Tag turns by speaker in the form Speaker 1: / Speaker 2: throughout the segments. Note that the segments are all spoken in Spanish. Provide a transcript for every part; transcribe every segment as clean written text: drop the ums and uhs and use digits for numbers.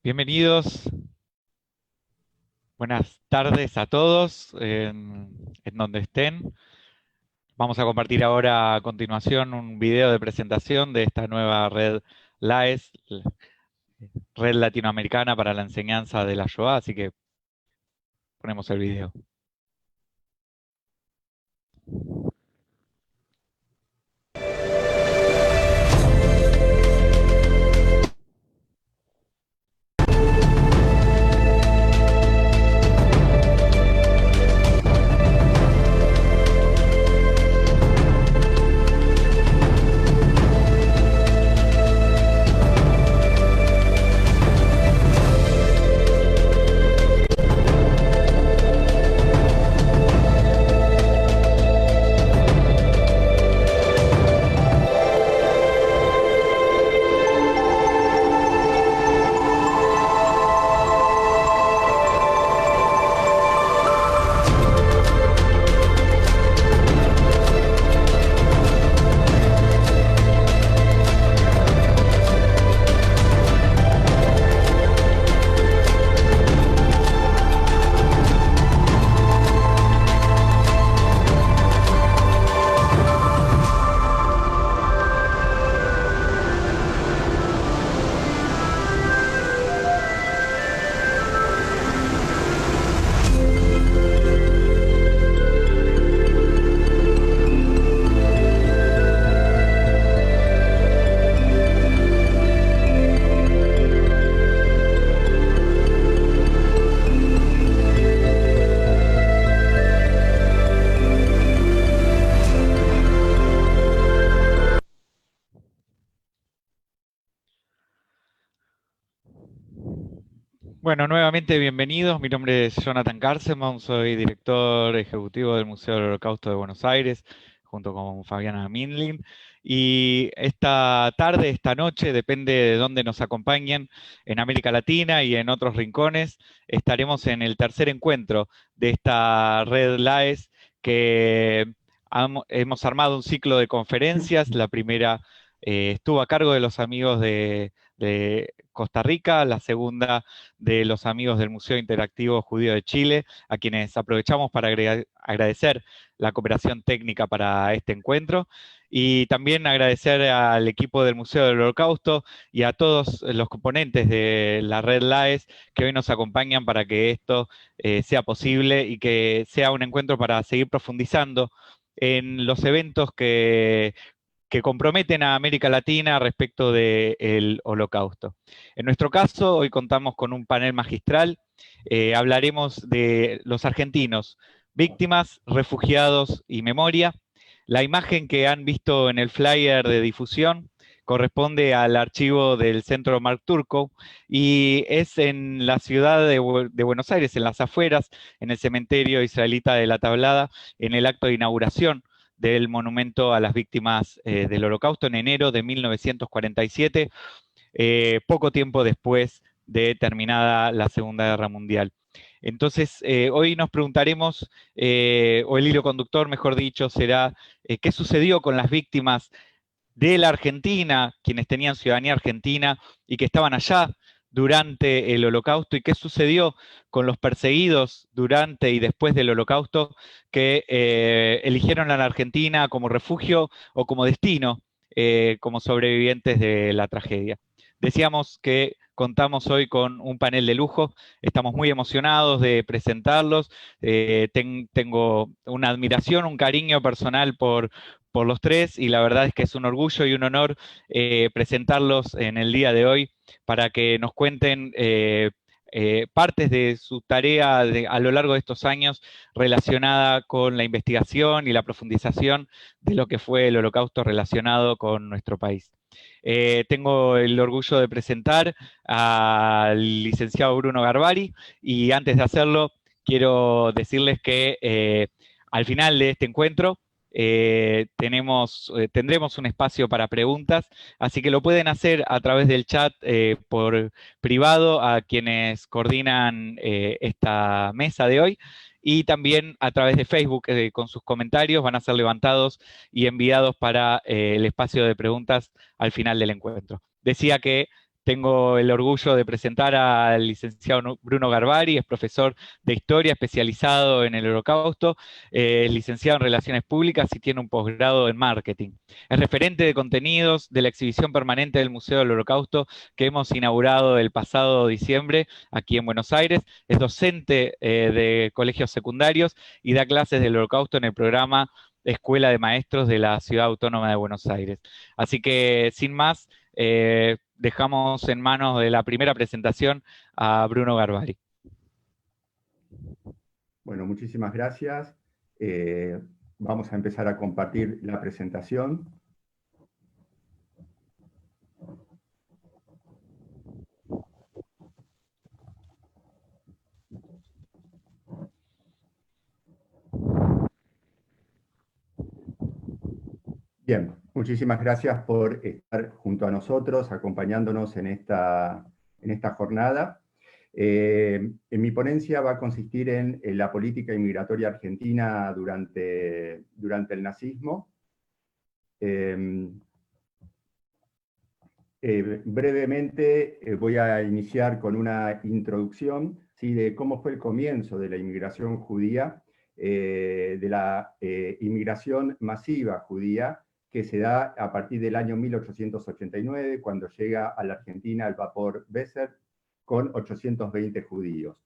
Speaker 1: Bienvenidos, buenas tardes a todos en donde estén. Vamos a compartir ahora a continuación un video de presentación de esta nueva red LAES, Red Latinoamericana para la Enseñanza de la Shoah, así que ponemos el video. Bueno, nuevamente bienvenidos. Mi nombre es Jonathan Carsemon, soy director ejecutivo del Museo del Holocausto de Buenos Aires, junto con Fabiana Minlin. Y esta tarde, esta noche, depende de dónde nos acompañen, en América Latina y en otros rincones, estaremos en el tercer encuentro de esta red LAES que hemos armado un ciclo de conferencias. La primera estuvo a cargo de los amigos de Costa Rica, la segunda de los amigos del Museo Interactivo Judío de Chile, a quienes aprovechamos para agradecer la cooperación técnica para este encuentro, y también agradecer al equipo del Museo del Holocausto y a todos los componentes de la red LAES que hoy nos acompañan para que esto sea posible y que sea un encuentro para seguir profundizando en los eventos que comprometen a América Latina respecto del Holocausto. En nuestro caso, hoy contamos con un panel magistral. Hablaremos de los argentinos, víctimas, refugiados y memoria. La imagen que han visto en el flyer de difusión corresponde al archivo del Centro Mark Turco y es en la ciudad de Buenos Aires, en las afueras, en el cementerio israelita de La Tablada, en el acto de inauguración del monumento a las víctimas del Holocausto en enero de 1947, poco tiempo después de terminada la Segunda Guerra Mundial. Entonces, hoy nos preguntaremos, o el hilo conductor, mejor dicho, será qué sucedió con las víctimas de la Argentina, quienes tenían ciudadanía argentina y que estaban allá durante el Holocausto, y qué sucedió con los perseguidos durante y después del Holocausto que eligieron a la Argentina como refugio o como destino, como sobrevivientes de la tragedia. Decíamos que contamos hoy con un panel de lujo, estamos muy emocionados de presentarlos, tengo una admiración, un cariño personal por los tres, y la verdad es que es un orgullo y un honor presentarlos en el día de hoy para que nos cuenten partes de su tarea a lo largo de estos años relacionada con la investigación y la profundización de lo que fue el Holocausto relacionado con nuestro país. Tengo el orgullo de presentar al licenciado Bruno Garbari, y antes de hacerlo quiero decirles que al final de este encuentro tendremos un espacio para preguntas, así que lo pueden hacer a través del chat por privado a quienes coordinan esta mesa de hoy, y también a través de Facebook con sus comentarios van a ser levantados y enviados para el espacio de preguntas al final del encuentro. Decía que tengo el orgullo de presentar al licenciado Bruno Garbari, es profesor de Historia especializado en el Holocausto, es licenciado en Relaciones Públicas y tiene un posgrado en Marketing. Es referente de contenidos de la exhibición permanente del Museo del Holocausto que hemos inaugurado el pasado diciembre aquí en Buenos Aires. Es docente de colegios secundarios y da clases del Holocausto en el programa Escuela de Maestros de la Ciudad Autónoma de Buenos Aires. Así que, sin más, dejamos en manos de la primera presentación a Bruno Garbari.
Speaker 2: Bueno, muchísimas gracias. Vamos a empezar a compartir la presentación. Bien, muchísimas gracias por estar junto a nosotros, acompañándonos en esta jornada. En mi ponencia va a consistir en la política inmigratoria argentina durante el nazismo. Brevemente voy a iniciar con una introducción, ¿sí?, de cómo fue el comienzo de la inmigración judía, de la inmigración masiva judía, que se da a partir del año 1889, cuando llega a la Argentina el vapor Weser con 820 judíos.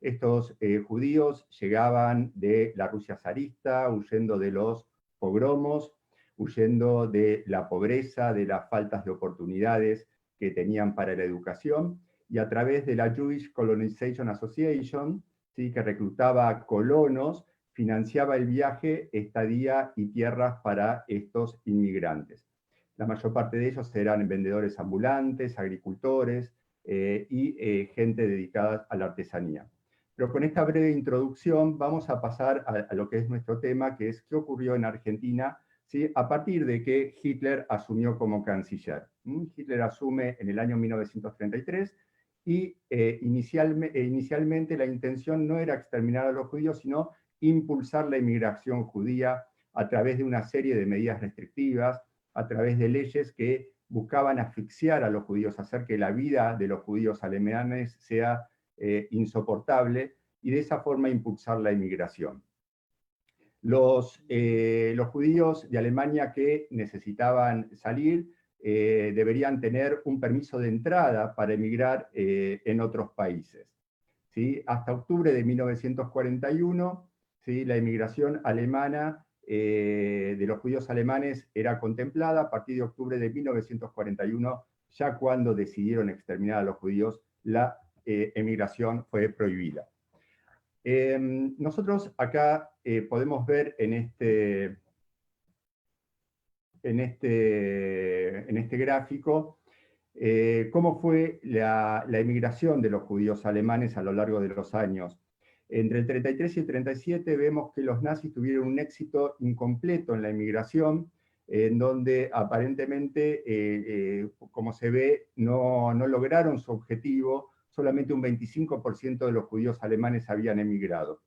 Speaker 2: Estos judíos llegaban de la Rusia zarista, huyendo de los pogromos, huyendo de la pobreza, de las faltas de oportunidades que tenían para la educación, y a través de la Jewish Colonization Association, ¿sí?, que reclutaba colonos, financiaba el viaje, estadía y tierras para estos inmigrantes. La mayor parte de ellos eran vendedores ambulantes, agricultores, y gente dedicada a la artesanía. Pero con esta breve introducción vamos a pasar a lo que es nuestro tema, que es qué ocurrió en Argentina, ¿sí?, a partir de que Hitler asumió como canciller. Hitler asume en el año 1933 y inicialmente la intención no era exterminar a los judíos, sino impulsar la inmigración judía a través de una serie de medidas restrictivas, a través de leyes que buscaban asfixiar a los judíos, hacer que la vida de los judíos alemanes sea insoportable, y de esa forma impulsar la inmigración. Los judíos de Alemania que necesitaban salir deberían tener un permiso de entrada para emigrar en otros países. ¿Sí? Hasta octubre de 1941, ¿sí?, la emigración alemana de los judíos alemanes era contemplada. A partir de octubre de 1941, ya cuando decidieron exterminar a los judíos, la emigración fue prohibida. Nosotros acá podemos ver en este gráfico cómo fue la emigración de los judíos alemanes a lo largo de los años. Entre el 33 y el 37 vemos que los nazis tuvieron un éxito incompleto en la emigración, en donde aparentemente, como se ve, no lograron su objetivo. Solamente un 25% de los judíos alemanes habían emigrado.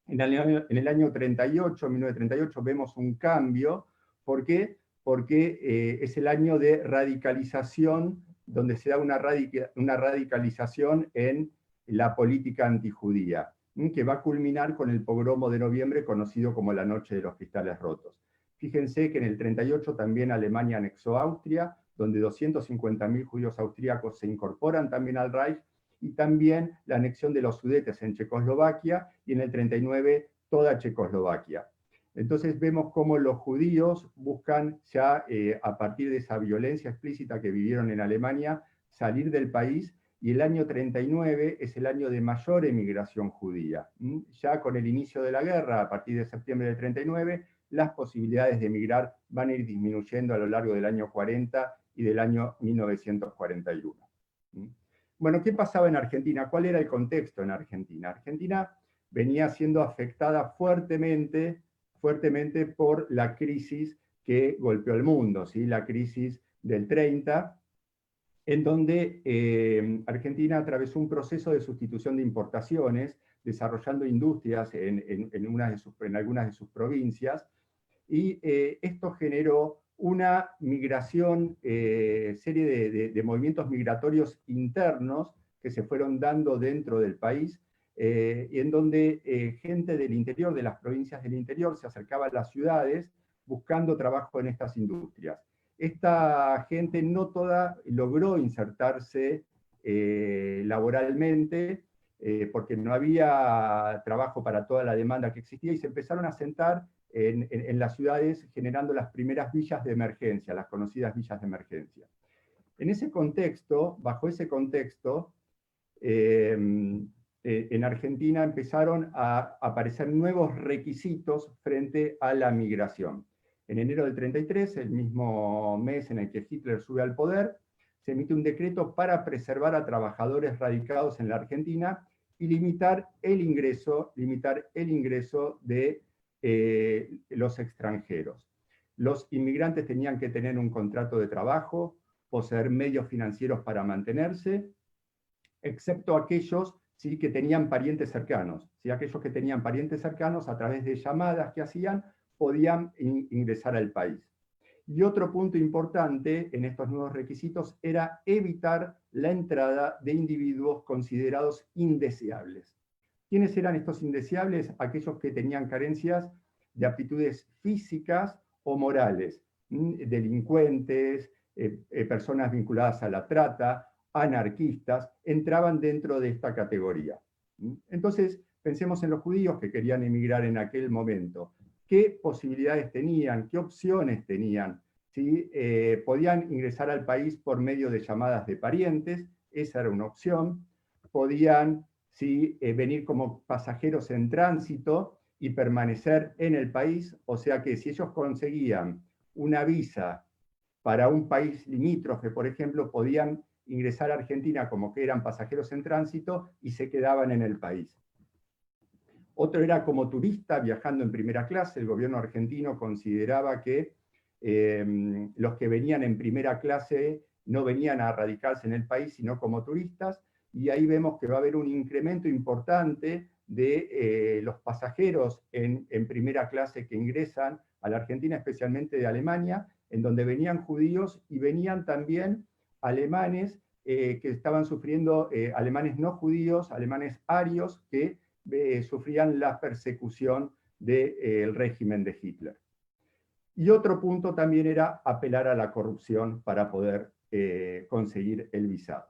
Speaker 2: En el año 38, 1938, vemos un cambio. ¿Por qué? Porque es el año de radicalización, donde se da una radicalización en la política antijudía, que va a culminar con el pogromo de noviembre, conocido como la Noche de los Cristales Rotos. Fíjense que en el 38 también Alemania anexó Austria, donde 250.000 judíos austríacos se incorporan también al Reich, y también la anexión de los Sudetes en Checoslovaquia, y en el 39 toda Checoslovaquia. Entonces vemos cómo los judíos buscan ya, a partir de esa violencia explícita que vivieron en Alemania, salir del país, y el año 39 es el año de mayor emigración judía. Ya con el inicio de la guerra, a partir de septiembre del 39, las posibilidades de emigrar van a ir disminuyendo a lo largo del año 40 y del año 1941. Bueno, ¿qué pasaba en Argentina? ¿Cuál era el contexto en Argentina? Argentina venía siendo afectada fuertemente por la crisis que golpeó el mundo, ¿sí?, la crisis del 30, en donde Argentina atravesó un proceso de sustitución de importaciones, desarrollando industrias en algunas de sus provincias, y esto generó una migración, serie de movimientos migratorios internos que se fueron dando dentro del país, y en donde gente del interior, de las provincias del interior, se acercaba a las ciudades buscando trabajo en estas industrias. Esta gente no toda logró insertarse laboralmente, porque no había trabajo para toda la demanda que existía, y se empezaron a sentar en las ciudades, generando las primeras villas de emergencia, las conocidas villas de emergencia. En ese contexto, bajo ese contexto, en Argentina empezaron a aparecer nuevos requisitos frente a la migración. En enero del 33, el mismo mes en el que Hitler sube al poder, se emite un decreto para preservar a trabajadores radicados en la Argentina y limitar el ingreso de los extranjeros. Los inmigrantes tenían que tener un contrato de trabajo, poseer medios financieros para mantenerse, excepto aquellos, ¿sí?, que tenían parientes cercanos. ¿Sí? Aquellos que tenían parientes cercanos, a través de llamadas que hacían, podían ingresar al país. Y otro punto importante en estos nuevos requisitos era evitar la entrada de individuos considerados indeseables. ¿Quiénes eran estos indeseables? Aquellos que tenían carencias de aptitudes físicas o morales, delincuentes, personas vinculadas a la trata, anarquistas, entraban dentro de esta categoría. Entonces, pensemos en los judíos que querían emigrar en aquel momento. ¿Qué posibilidades tenían? ¿Qué opciones tenían? ¿Sí? Podían ingresar al país por medio de llamadas de parientes, esa era una opción. Podían, ¿sí?, venir como pasajeros en tránsito y permanecer en el país, o sea que si ellos conseguían una visa para un país limítrofe, por ejemplo, podían ingresar a Argentina como que eran pasajeros en tránsito y se quedaban en el país. Otro era como turista viajando en primera clase. El gobierno argentino consideraba que los que venían en primera clase no venían a radicarse en el país, sino como turistas, y ahí vemos que va a haber un incremento importante de los pasajeros en primera clase que ingresan a la Argentina, especialmente de Alemania, en donde venían judíos y venían también alemanes que estaban sufriendo, alemanes no judíos, alemanes arios, que sufrían la persecución del régimen de Hitler. Y otro punto también era apelar a la corrupción para poder conseguir el visado.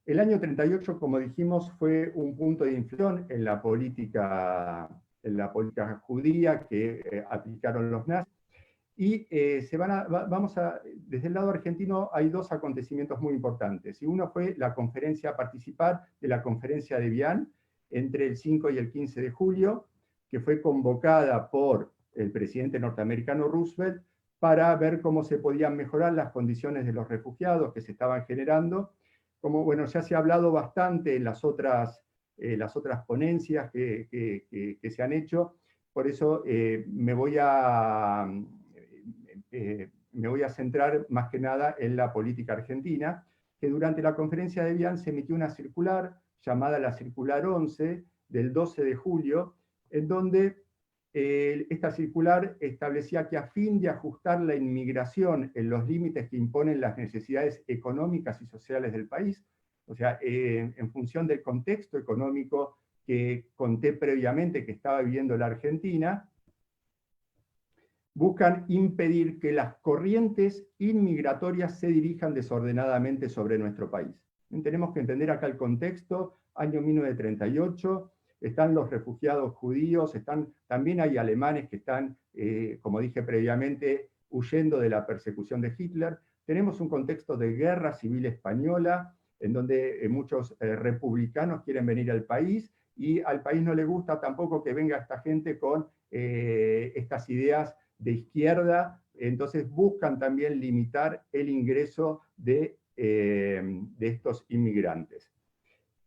Speaker 2: El año 38, como dijimos, fue un punto de inflexión en la política judía que aplicaron los nazis. Y desde el lado argentino hay dos acontecimientos muy importantes. Y uno fue participar de la conferencia de Vián entre el 5 y el 15 de julio, que fue convocada por el presidente norteamericano Roosevelt para ver cómo se podían mejorar las condiciones de los refugiados que se estaban generando. Como bueno, ya se ha hablado bastante en las otras ponencias que se han hecho, por eso me voy a centrar más que nada en la política argentina, que durante la conferencia de Vián se emitió una circular llamada la Circular 11 del 12 de julio, en donde esta circular establecía que a fin de ajustar la inmigración en los límites que imponen las necesidades económicas y sociales del país, o sea, en función del contexto económico que conté previamente que estaba viviendo la Argentina, buscan impedir que las corrientes inmigratorias se dirijan desordenadamente sobre nuestro país. Tenemos que entender acá el contexto, año 1938, están los refugiados judíos, también hay alemanes que están, como dije previamente, huyendo de la persecución de Hitler. Tenemos un contexto de guerra civil española, en donde muchos republicanos quieren venir al país, y al país no le gusta tampoco que venga esta gente con estas ideas de izquierda, entonces buscan también limitar el ingreso de estos inmigrantes.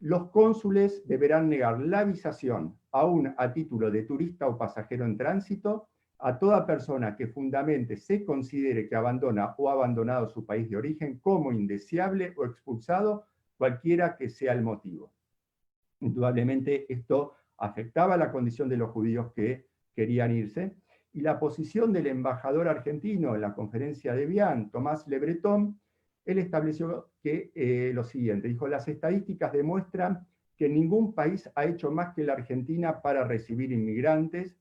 Speaker 2: Los cónsules deberán negar la visación, aún a título de turista o pasajero en tránsito, a toda persona que fundamente se considere que abandona o ha abandonado su país de origen como indeseable o expulsado, cualquiera que sea el motivo. Indudablemente esto afectaba la condición de los judíos que querían irse, y la posición del embajador argentino en la conferencia de Vián, Tomás Le Breton, él estableció que lo siguiente, dijo: las estadísticas demuestran que ningún país ha hecho más que la Argentina para recibir inmigrantes,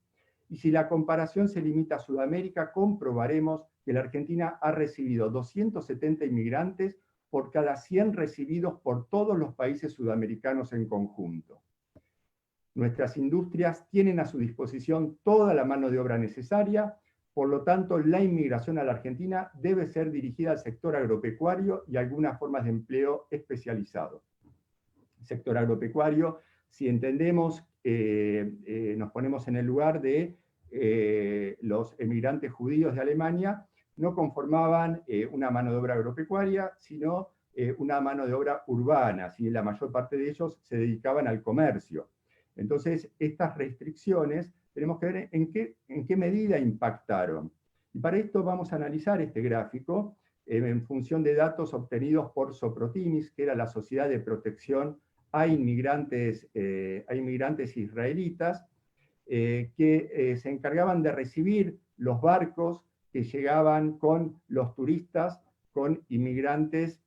Speaker 2: y si la comparación se limita a Sudamérica, comprobaremos que la Argentina ha recibido 270 inmigrantes por cada 100 recibidos por todos los países sudamericanos en conjunto. Nuestras industrias tienen a su disposición toda la mano de obra necesaria, por lo tanto, la inmigración a la Argentina debe ser dirigida al sector agropecuario y a algunas formas de empleo especializado. Sector agropecuario, si entendemos, nos ponemos en el lugar de los emigrantes judíos de Alemania, no conformaban una mano de obra agropecuaria, sino una mano de obra urbana, ¿sí? La mayor parte de ellos se dedicaban al comercio. Entonces, estas restricciones tenemos que ver en qué medida impactaron. Y para esto vamos a analizar este gráfico en función de datos obtenidos por Soprotimis, que era la Sociedad de Protección a Inmigrantes Israelitas, que se encargaban de recibir los barcos que llegaban con los turistas, con inmigrantes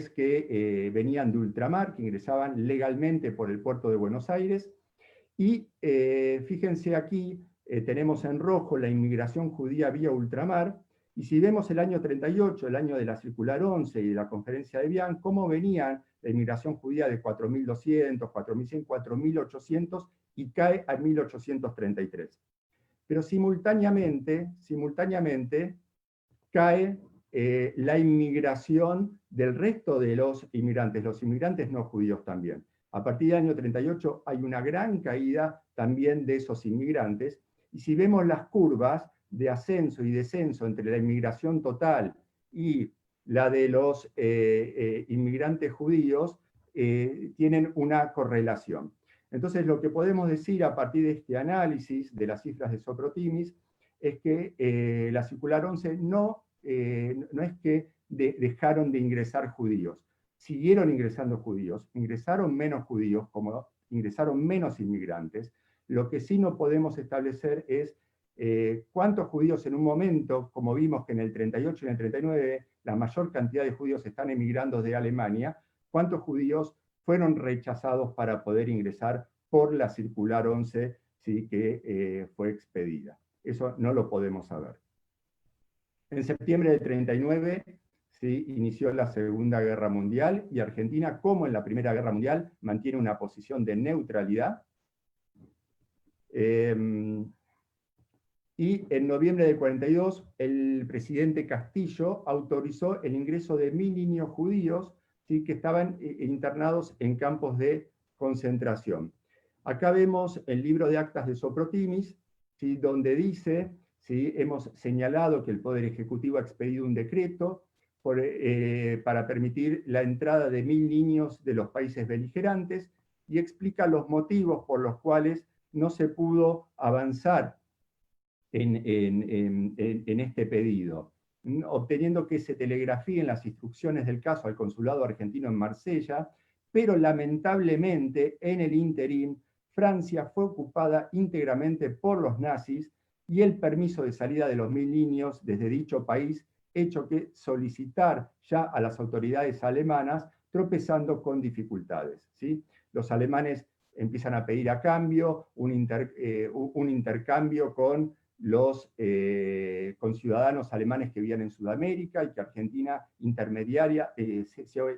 Speaker 2: que venían de ultramar, que ingresaban legalmente por el puerto de Buenos Aires. Y fíjense aquí, tenemos en rojo la inmigración judía vía ultramar, y si vemos el año 38, el año de la Circular 11 y de la Conferencia de Vián, cómo venía la inmigración judía de 4.200, 4.100, 4.800, y cae a 1.833. Pero simultáneamente cae la inmigración del resto de los inmigrantes no judíos también. A partir del año 38 hay una gran caída también de esos inmigrantes, y si vemos las curvas de ascenso y descenso entre la inmigración total y la de los inmigrantes judíos, tienen una correlación. Entonces, lo que podemos decir a partir de este análisis de las cifras de Soprotimis es que la circular 11 no es que dejaron de ingresar judíos, siguieron ingresando judíos, ingresaron menos judíos, como ingresaron menos inmigrantes. Lo que sí no podemos establecer es cuántos judíos en un momento, como vimos que en el 38 y en el 39 la mayor cantidad de judíos están emigrando de Alemania, cuántos judíos fueron rechazados para poder ingresar por la circular 11, ¿sí?, que fue expedida. Eso no lo podemos saber. En septiembre del 39, ¿sí?, inició la Segunda Guerra Mundial, y Argentina, como en la Primera Guerra Mundial, mantiene una posición de neutralidad. Y en noviembre del 42, el presidente Castillo autorizó el ingreso de 1000 niños judíos, ¿sí?, que estaban internados en campos de concentración. Acá vemos el libro de actas de Soprotimis, ¿sí?, donde dice, ¿sí?, hemos señalado que el Poder Ejecutivo ha expedido un decreto para permitir la entrada de 1000 niños de los países beligerantes, y explica los motivos por los cuales no se pudo avanzar en este pedido, obteniendo que se telegrafíen las instrucciones del caso al consulado argentino en Marsella, pero lamentablemente en el interín Francia fue ocupada íntegramente por los nazis, y el permiso de salida de los 1000 niños desde dicho país hecho que solicitar ya a las autoridades alemanas, tropezando con dificultades, ¿sí? Los alemanes empiezan a pedir a cambio un intercambio con ciudadanos alemanes que vivían en Sudamérica, y que Argentina sea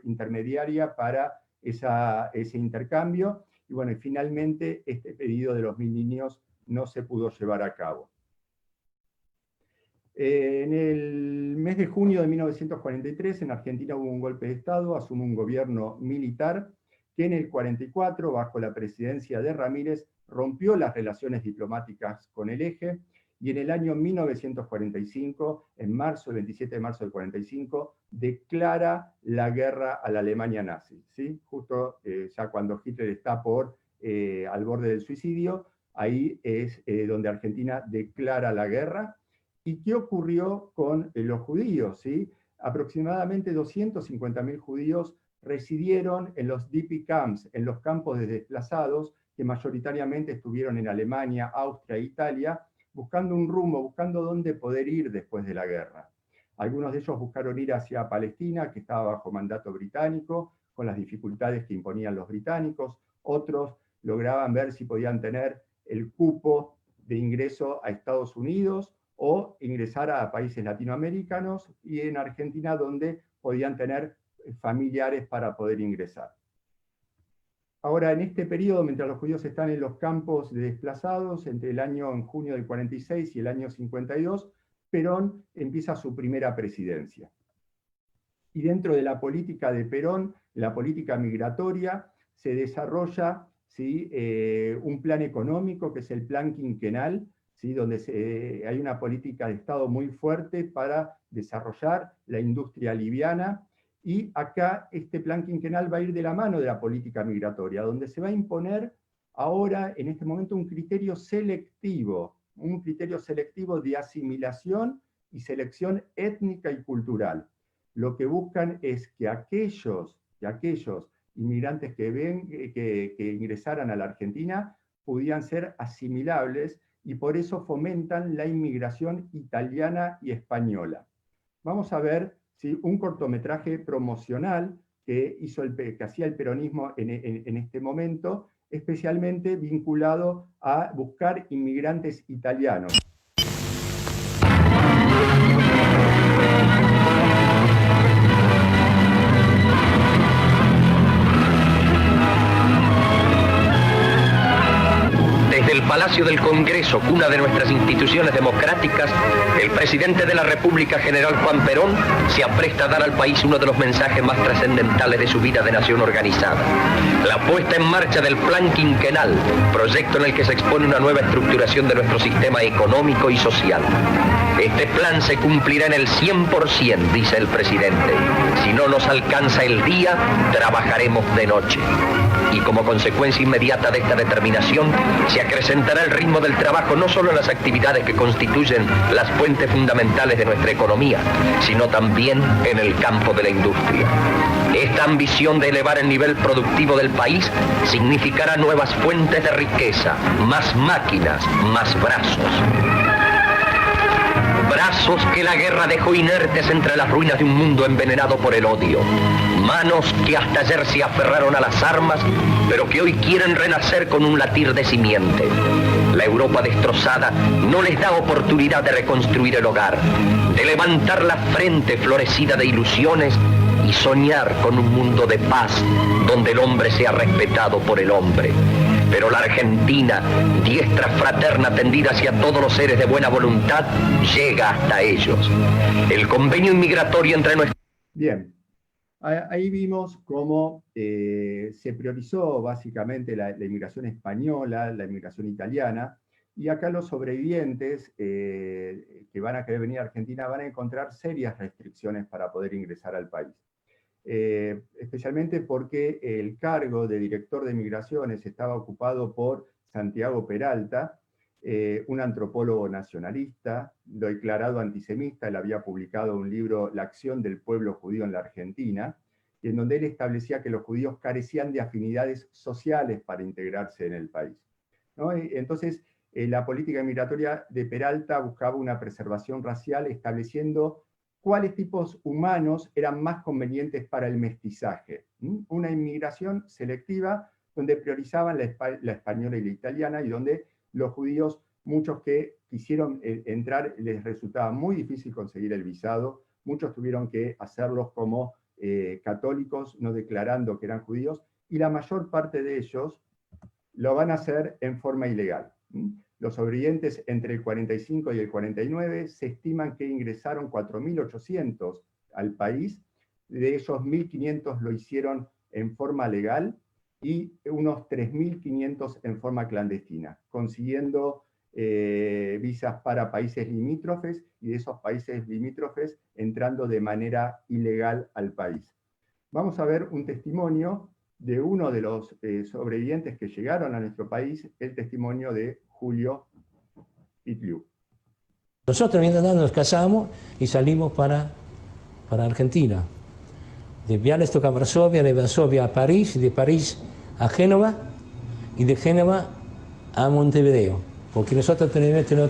Speaker 2: intermediaria para ese intercambio. Y bueno, y finalmente este pedido de los 1000 niños no se pudo llevar a cabo. En el mes de junio de 1943, en Argentina hubo un golpe de Estado, asume un gobierno militar que en el 44, bajo la presidencia de Ramírez, rompió las relaciones diplomáticas con el Eje, y en el año 1945, el 27 de marzo del 45, declara la guerra a la Alemania nazi, ¿sí? Justo ya cuando Hitler está al borde del suicidio, ahí es donde Argentina declara la guerra. ¿Y qué ocurrió con los judíos? ¿Sí? Aproximadamente 250.000 judíos residieron en los DP camps, en los campos de desplazados, que mayoritariamente estuvieron en Alemania, Austria e Italia, buscando un rumbo, buscando dónde poder ir después de la guerra. Algunos de ellos buscaron ir hacia Palestina, que estaba bajo mandato británico, con las dificultades que imponían los británicos. Otros lograban ver si podían tener el cupo de ingreso a Estados Unidos, o ingresar a países latinoamericanos, y en Argentina, donde podían tener familiares para poder ingresar. Ahora, en este periodo, mientras los judíos están en los campos de desplazados, entre el año en junio del 46 y el año 52, Perón empieza su primera presidencia. Y dentro de la política de Perón, la política migratoria, se desarrolla, ¿sí?, un plan económico, que es el plan quinquenal, ¿sí?, donde hay una política de Estado muy fuerte para desarrollar la industria liviana. Y acá este plan quinquenal va a ir de la mano de la política migratoria, donde se va a imponer ahora, en este momento, un criterio selectivo de asimilación y selección étnica y cultural. Lo que buscan es que aquellos inmigrantes que ingresaran a la Argentina pudieran ser asimilables, y por eso fomentan la inmigración italiana y española. Vamos a ver, ¿sí?, un cortometraje promocional que hacía el peronismo en este momento, especialmente vinculado a buscar inmigrantes italianos.
Speaker 3: Desde el Palacio del Congreso, cuna de nuestras instituciones democráticas, el presidente de la República, general Juan Perón, se apresta a dar al país uno de los mensajes más trascendentales de su vida de nación organizada. La puesta en marcha del Plan Quinquenal, proyecto en el que se expone una nueva estructuración de nuestro sistema económico y social. Este plan se cumplirá en el 100%, dice el presidente. Si no nos alcanza el día, trabajaremos de noche. Y como consecuencia inmediata de esta determinación, se acrecentará el ritmo del trabajo no solo en las actividades que constituyen las fuentes fundamentales de nuestra economía, sino también en el campo de la industria. Esta ambición de elevar el nivel productivo del país significará nuevas fuentes de riqueza, más máquinas, más brazos. Brazos que la guerra dejó inertes entre las ruinas de un mundo envenenado por el odio. Manos que hasta ayer se aferraron a las armas, pero que hoy quieren renacer con un latir de simiente. La Europa destrozada no les da oportunidad de reconstruir el hogar, de levantar la frente florecida de ilusiones y soñar con un mundo de paz donde el hombre sea respetado por el hombre. Pero la Argentina, diestra fraterna tendida hacia todos los seres de buena voluntad, llega hasta ellos. El convenio inmigratorio entre nuestros...
Speaker 2: Bien, ahí vimos cómo se priorizó básicamente la inmigración española, la inmigración italiana, y acá los sobrevivientes que van a querer venir a Argentina van a encontrar serias restricciones para poder ingresar al país. Especialmente porque el cargo de director de migraciones estaba ocupado por Santiago Peralta, un antropólogo nacionalista, declarado antisemita. Él había publicado un libro, La acción del pueblo judío en la Argentina, en donde él establecía que los judíos carecían de afinidades sociales para integrarse en el país, ¿no? Entonces, la política migratoria de Peralta buscaba una preservación racial, estableciendo cuáles tipos humanos eran más convenientes para el mestizaje. Una inmigración selectiva donde priorizaban la española y la italiana, y donde los judíos, muchos que quisieron entrar, les resultaba muy difícil conseguir el visado, muchos tuvieron que hacerlos como católicos, no declarando que eran judíos, y la mayor parte de ellos lo van a hacer en forma ilegal. Los sobrevivientes entre el 45 y el 49 se estiman que ingresaron 4.800 al país, de esos 1.500 lo hicieron en forma legal y unos 3.500 en forma clandestina, consiguiendo visas para países limítrofes, y de esos países limítrofes entrando de manera ilegal al país. Vamos a ver un testimonio de uno de los sobrevivientes que llegaron a nuestro país, el testimonio de Julio Pitliu.
Speaker 4: Nosotros mientras tanto nos casamos y salimos para Argentina. De Białystok a Varsovia, de Varsovia a París, de París a Génova y de Génova a Montevideo, porque nosotros no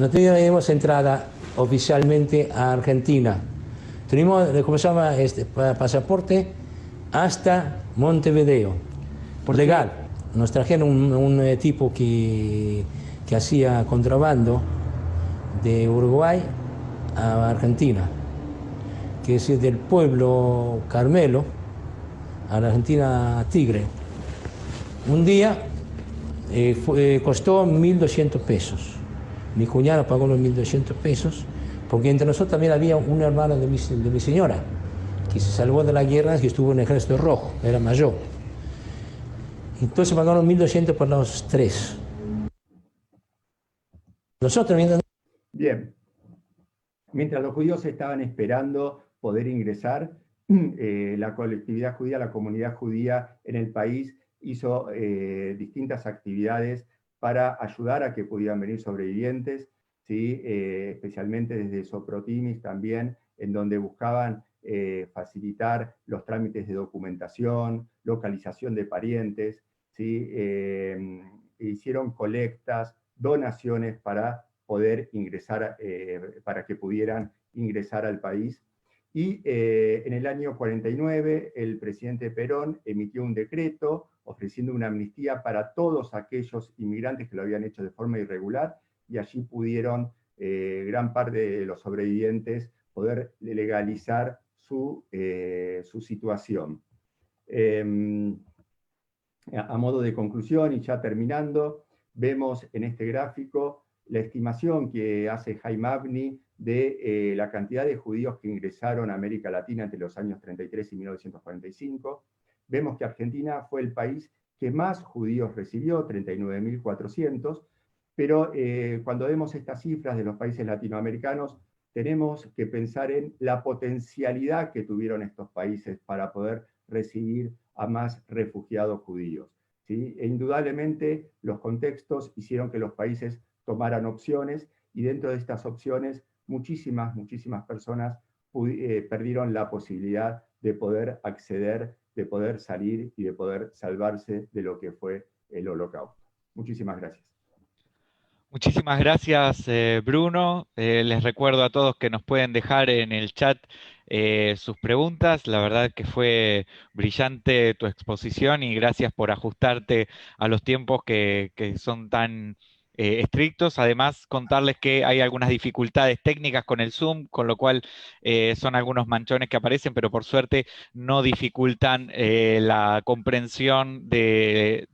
Speaker 4: teníamos entrada oficialmente a Argentina. Teníamos, ¿cómo se llama? Pasaporte hasta Montevideo, por legal. Nos trajeron un tipo que hacía contrabando de Uruguay a Argentina, que es del pueblo Carmelo a la Argentina Tigre. Un día costó 1.200 pesos. Mi cuñado pagó los 1.200 pesos, porque entre nosotros también había un hermano de mi señora, que se salvó de la guerra, que estuvo en el Ejército Rojo, era mayor. Entonces pagaron 1.200 por los tres. Nosotros mientras...
Speaker 2: Bien. Mientras los judíos estaban esperando poder ingresar, la colectividad judía, la comunidad judía en el país hizo distintas actividades para ayudar a que pudieran venir sobrevivientes, ¿sí? Especialmente desde Soprotimis también, en donde buscaban facilitar los trámites de documentación, localización de parientes, ¿sí? Hicieron colectas, donaciones para poder ingresar, para que pudieran ingresar al país. Y en el año 49 el presidente Perón emitió un decreto ofreciendo una amnistía para todos aquellos inmigrantes que lo habían hecho de forma irregular, y allí pudieron gran parte de los sobrevivientes poder legalizar su situación. A modo de conclusión y ya terminando, vemos en este gráfico la estimación que hace Jaime Abni de la cantidad de judíos que ingresaron a América Latina entre los años 33 y 1945. Vemos que Argentina fue el país que más judíos recibió, 39.400, pero cuando vemos estas cifras de los países latinoamericanos, tenemos que pensar en la potencialidad que tuvieron estos países para poder recibir a más refugiados judíos, ¿sí? E indudablemente los contextos hicieron que los países tomaran opciones, y dentro de estas opciones muchísimas personas perdieron la posibilidad de poder acceder, de poder salir y de poder salvarse de lo que fue el Holocausto. Muchísimas gracias.
Speaker 1: Muchísimas gracias, Bruno. Les recuerdo a todos que nos pueden dejar en el chat sus preguntas. La verdad que fue brillante tu exposición y gracias por ajustarte a los tiempos que son tan estrictos. Además, contarles que hay algunas dificultades técnicas con el Zoom, con lo cual son algunos manchones que aparecen, pero por suerte no dificultan la comprensión de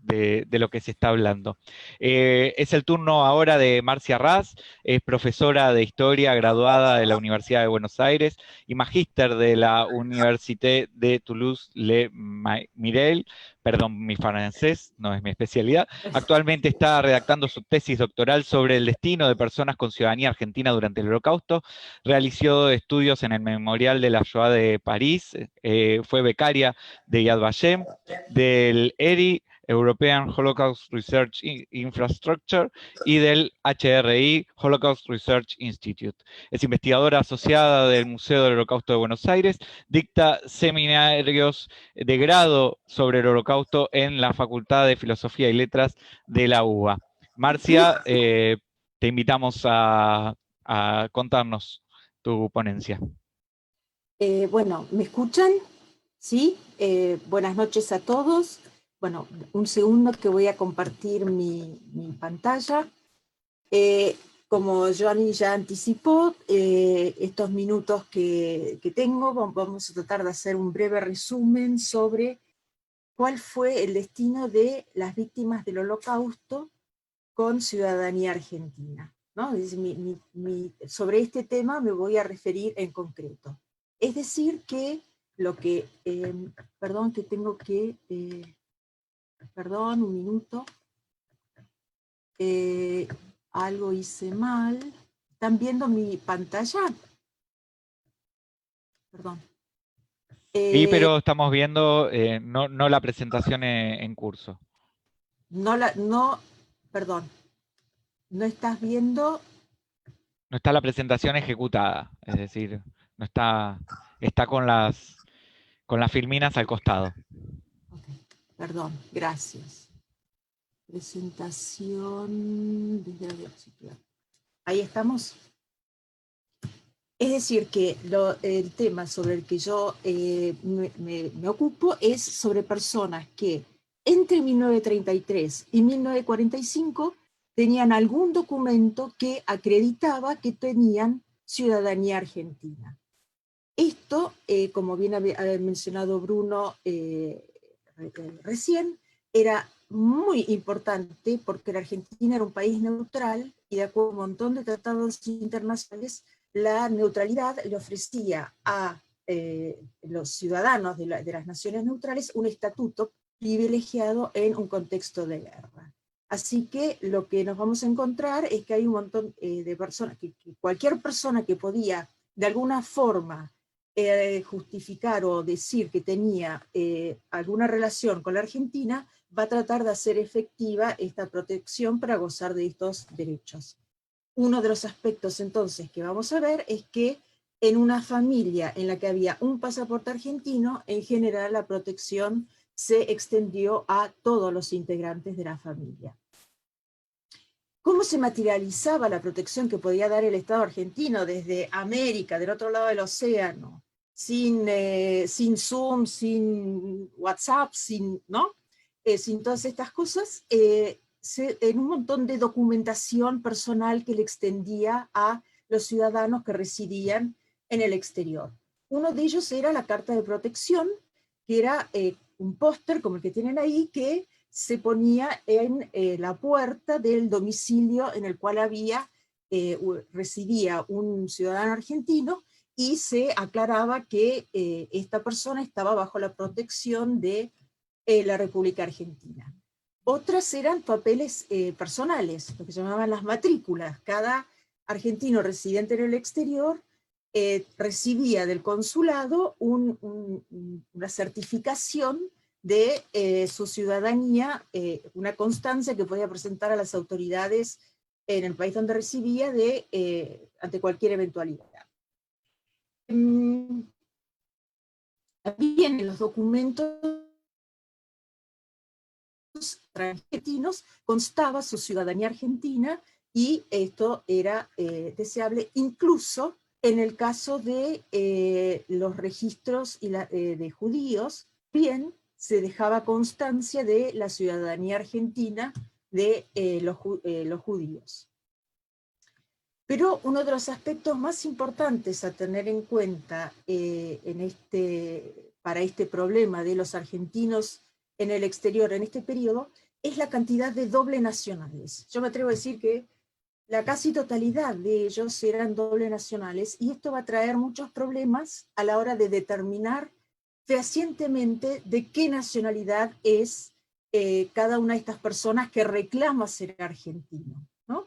Speaker 1: lo que se está hablando. Es el turno ahora de Marcia Raz, es profesora de Historia graduada de la Universidad de Buenos Aires y magíster de la Université de Toulouse-Le-Mirel. Perdón, mi francés no es mi especialidad. Actualmente está redactando su tesis doctoral sobre el destino de personas con ciudadanía argentina durante el Holocausto. Realizó estudios en el Memorial de la Shoah de París, fue becaria de Yad Vashem, del ERI, European Holocaust Research Infrastructure, y del HRI, Holocaust Research Institute. Es investigadora asociada del Museo del Holocausto de Buenos Aires, dicta seminarios de grado sobre el Holocausto en la Facultad de Filosofía y Letras de la UBA. Marcia, te invitamos a contarnos tu ponencia.
Speaker 5: Bueno, ¿me escuchan? ¿Sí? Buenas noches a todos. Bueno, un segundo que voy a compartir mi pantalla. Como Johnny ya anticipó, estos minutos que tengo, vamos a tratar de hacer un breve resumen sobre cuál fue el destino de las víctimas del Holocausto con ciudadanía argentina, ¿no? Sobre este tema me voy a referir en concreto. Es decir que lo que, perdón que tengo que, perdón, un minuto, algo hice mal. ¿Están viendo mi pantalla? Perdón.
Speaker 1: Sí, pero estamos viendo no la presentación en curso.
Speaker 5: Perdón, no estás viendo.
Speaker 1: No está la presentación ejecutada, es decir, no está con las filminas al costado.
Speaker 5: Okay, perdón, gracias. Presentación desde la diapositiva. Ahí estamos. Es decir, que el tema sobre el que yo me ocupo es sobre personas que entre 1933 y 1945 tenían algún documento que acreditaba que tenían ciudadanía argentina. Esto, como bien había mencionado Bruno recién, era muy importante porque la Argentina era un país neutral y de acuerdo a un montón de tratados internacionales, la neutralidad le ofrecía a los ciudadanos de las naciones neutrales un estatuto privilegiado en un contexto de guerra. Así que lo que nos vamos a encontrar es que hay un montón de personas, que cualquier persona que podía de alguna forma justificar o decir que tenía alguna relación con la Argentina, va a tratar de hacer efectiva esta protección para gozar de estos derechos. Uno de los aspectos entonces que vamos a ver es que en una familia en la que había un pasaporte argentino, en general la protección se extendió a todos los integrantes de la familia. ¿Cómo se materializaba la protección que podía dar el Estado argentino desde América, del otro lado del océano, sin Zoom, sin WhatsApp, sin todas estas cosas? En un montón de documentación personal que le extendía a los ciudadanos que residían en el exterior. Uno de ellos era la Carta de Protección, que era un póster como el que tienen ahí, que se ponía en la puerta del domicilio en el cual residía un ciudadano argentino, y se aclaraba que esta persona estaba bajo la protección de la República Argentina. Otras eran papeles personales, lo que llamaban las matrículas. Cada argentino residente en el exterior recibía del consulado una certificación de su ciudadanía, una constancia que podía presentar a las autoridades en el país donde residía ante cualquier eventualidad. También en los documentos argentinos constaba su ciudadanía argentina, y esto era deseable incluso en el caso de los registros de judíos. Bien, se dejaba constancia de la ciudadanía argentina de los judíos. Pero uno de los aspectos más importantes a tener en cuenta para este problema de los argentinos en el exterior en este periodo es la cantidad de doble nacionales. Yo me atrevo a decir que la casi totalidad de ellos eran doble nacionales, y esto va a traer muchos problemas a la hora de determinar fehacientemente de qué nacionalidad es cada una de estas personas que reclama ser argentino, ¿no?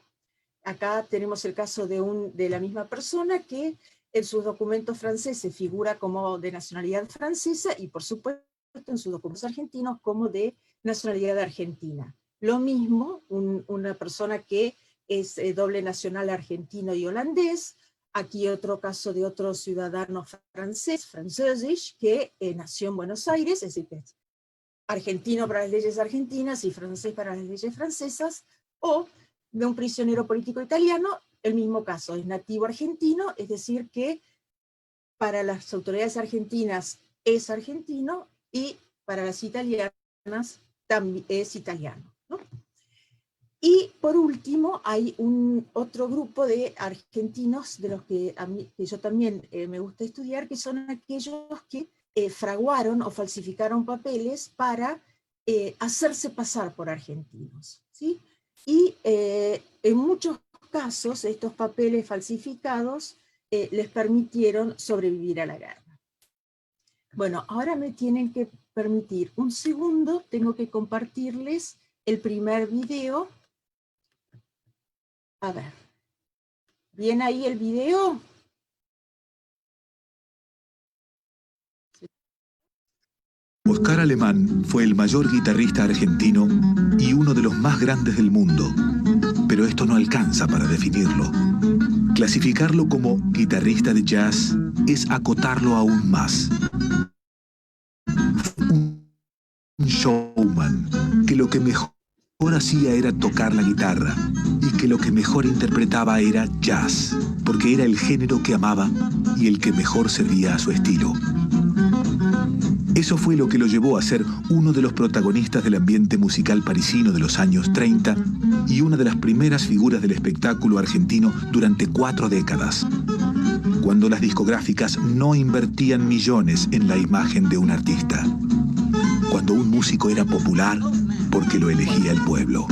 Speaker 5: Acá tenemos el caso de la misma persona que en sus documentos franceses figura como de nacionalidad francesa, y por supuesto en sus documentos argentinos como de nacionalidad argentina. Lo mismo una persona que es doble nacional argentino y holandés. Aquí otro caso de otro ciudadano francés, que nació en Buenos Aires, es decir, que es argentino para las leyes argentinas y francés para las leyes francesas, o de un prisionero político italiano, el mismo caso, es nativo argentino, es decir, que para las autoridades argentinas es argentino, y para las italianas también es italiano, ¿no? Y por último, hay otro grupo de argentinos de los que yo también me gusta estudiar, que son aquellos que fraguaron o falsificaron papeles para hacerse pasar por argentinos, ¿sí? Y en muchos casos estos papeles falsificados les permitieron sobrevivir a la guerra. Bueno, ahora me tienen que permitir un segundo, tengo que compartirles el primer video. A ver, ¿bien ahí el video?
Speaker 6: Oscar Alemán fue el mayor guitarrista argentino y uno de los más grandes del mundo, pero esto no alcanza para definirlo. Clasificarlo como guitarrista de jazz es acotarlo aún más. Un showman, que lo que mejor hacía era tocar la guitarra, y que lo que mejor interpretaba era jazz, porque era el género que amaba y el que mejor servía a su estilo. Eso fue lo que lo llevó a ser uno de los protagonistas del ambiente musical parisino de los años 30 y una de las primeras figuras del espectáculo argentino durante 4 décadas, cuando las discográficas no invertían millones en la imagen de un artista, cuando un músico era popular porque lo elegía el pueblo.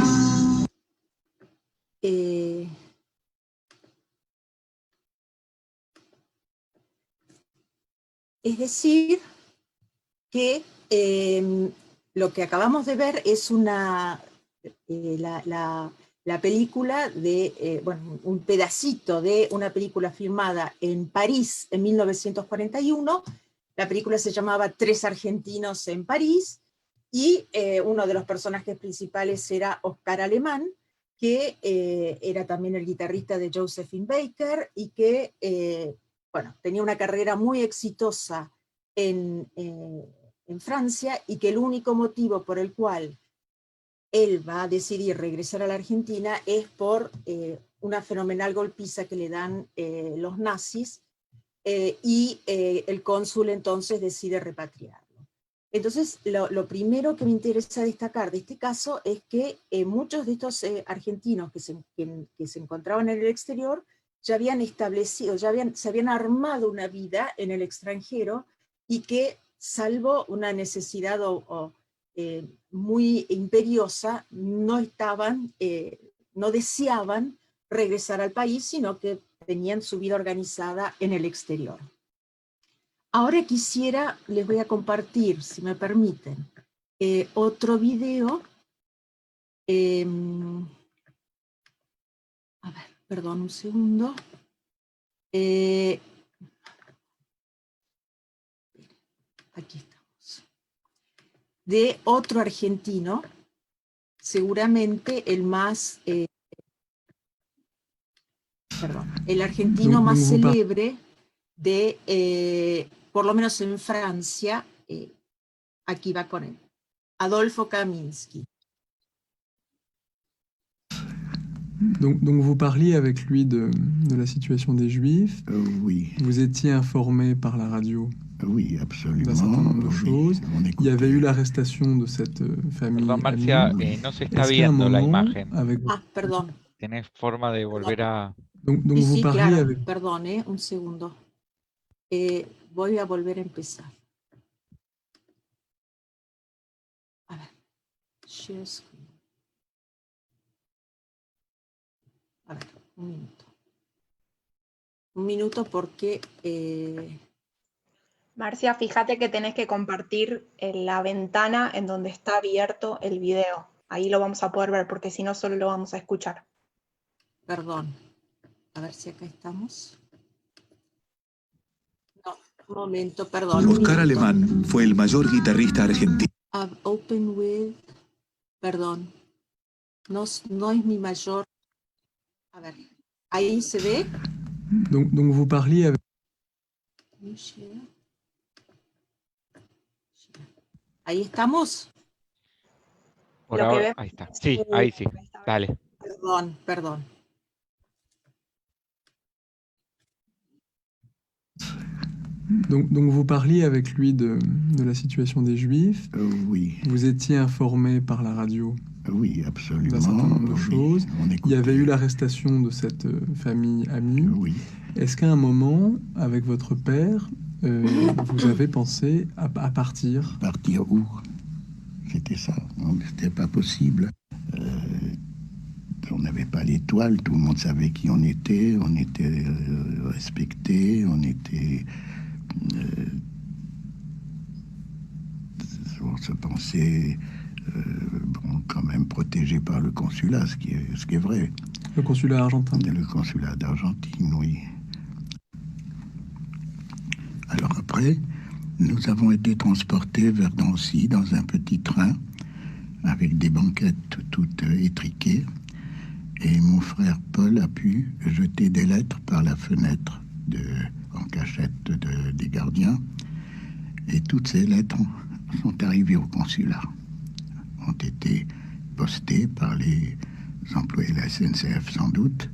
Speaker 5: Es decir, que lo que acabamos de ver es la película de, un pedacito de una película filmada en París en 1941. La película se llamaba Tres argentinos en París, y uno de los personajes principales era Oscar Alemán, que era también el guitarrista de Josephine Baker, y que tenía una carrera muy exitosa en Francia, y que el único motivo por el cual él va a decidir regresar a la Argentina es por una fenomenal golpiza que le dan los nazis, y el cónsul entonces decide repatriarlo. Entonces, lo primero que me interesa destacar de este caso es que muchos de estos argentinos que se encontraban en el exterior ya habían establecido, se habían armado una vida en el extranjero, y que, salvo una necesidad o muy imperiosa, no deseaban regresar al país, sino que tenían su vida organizada en el exterior. Ahora les voy a compartir, si me permiten, otro video. A ver, perdón, un segundo. Aquí estamos. De otro argentino, seguramente el más... el argentino más célebre de, por lo menos en Francia, aquí va con él, Adolfo Kaminsky.
Speaker 7: Donc vous parliez avec lui de la situation des Juifs.
Speaker 6: Oui.
Speaker 7: Vous étiez informé par la radio.
Speaker 6: Oui, absolument.
Speaker 7: D'un certain nombre de choses. Il y avait eu l'arrestation de cette famille.
Speaker 1: Perdón, Marcia, no se está viendo la imagen.
Speaker 5: Perdón.
Speaker 1: ¿Tenés forma de volver a...?
Speaker 7: Donc vous parliez
Speaker 5: claro.
Speaker 7: avec...
Speaker 5: Perdón, un segundo. Voy a volver a empezar. A ver. Share screen. A ver, un minuto. Un minuto porque...
Speaker 8: Marcia, fíjate que tenés que compartir la ventana en donde está abierto el video. Ahí lo vamos a poder ver, porque si no solo lo vamos a escuchar.
Speaker 5: Perdón. A ver si acá estamos. No, un momento, perdón.
Speaker 6: Oscar Alemán fue el mayor guitarrista argentino.
Speaker 5: Open with... Perdón. No es mi mayor... A ver, ahí se ve.
Speaker 7: Donc vous parliez avec...
Speaker 5: Ahí estamos.
Speaker 1: Por ahora, ahí está. Sí, ahí sí. Dale.
Speaker 5: Perdón.
Speaker 7: Donc vous parliez avec lui de la situation des Juifs.
Speaker 6: Oui.
Speaker 7: Vous étiez informé par la radio.
Speaker 6: Oui, absolument.
Speaker 7: D'un certain nombre de choses. Il y avait eu l'arrestation de cette famille amie.
Speaker 6: Oui.
Speaker 7: Est-ce qu'à un moment, avec votre père, vous avez pensé à partir?
Speaker 6: Partir où? C'était ça. C'était pas possible. On n'avait pas l'étoile, tout le monde savait qui on était respecté, on était... on se pensait quand même protégé par le consulat, ce qui est vrai.
Speaker 7: Le consulat argentin.
Speaker 6: Le consulat d'Argentine, oui. Alors après, nous avons été transportés vers Nancy dans un petit train avec des banquettes toutes étriquées. Et mon frère Paul a pu jeter des lettres par la fenêtre en cachette des gardiens. Et toutes ces lettres sont arrivées au consulat, ont été postées par les employés de la SNCF sans doute.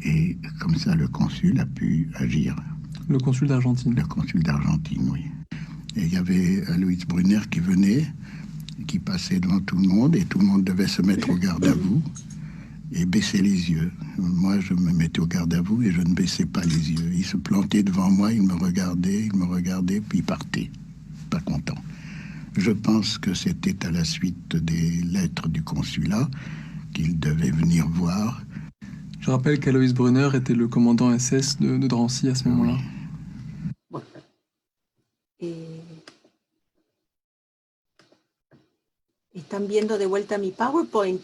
Speaker 6: Et comme ça, le consul a pu agir.
Speaker 7: Le consul d'Argentine.
Speaker 6: Le consul d'Argentine, oui. Et il y avait Aloïs Brunner qui venait, qui passait devant tout le monde, et tout le monde devait se mettre au garde à vous et baisser les yeux. Moi, je me mettais au garde à vous et je ne baissais pas les yeux. Il se plantait devant moi, il me regardait, puis il partait, pas content. Je pense que c'était à la suite des lettres du consulat qu'il devait venir voir.
Speaker 7: Je rappelle qu'Aloïs Brunner était le commandant SS de Drancy à ce moment-là.
Speaker 5: Bueno. ¿Están viendo de vuelta mi PowerPoint?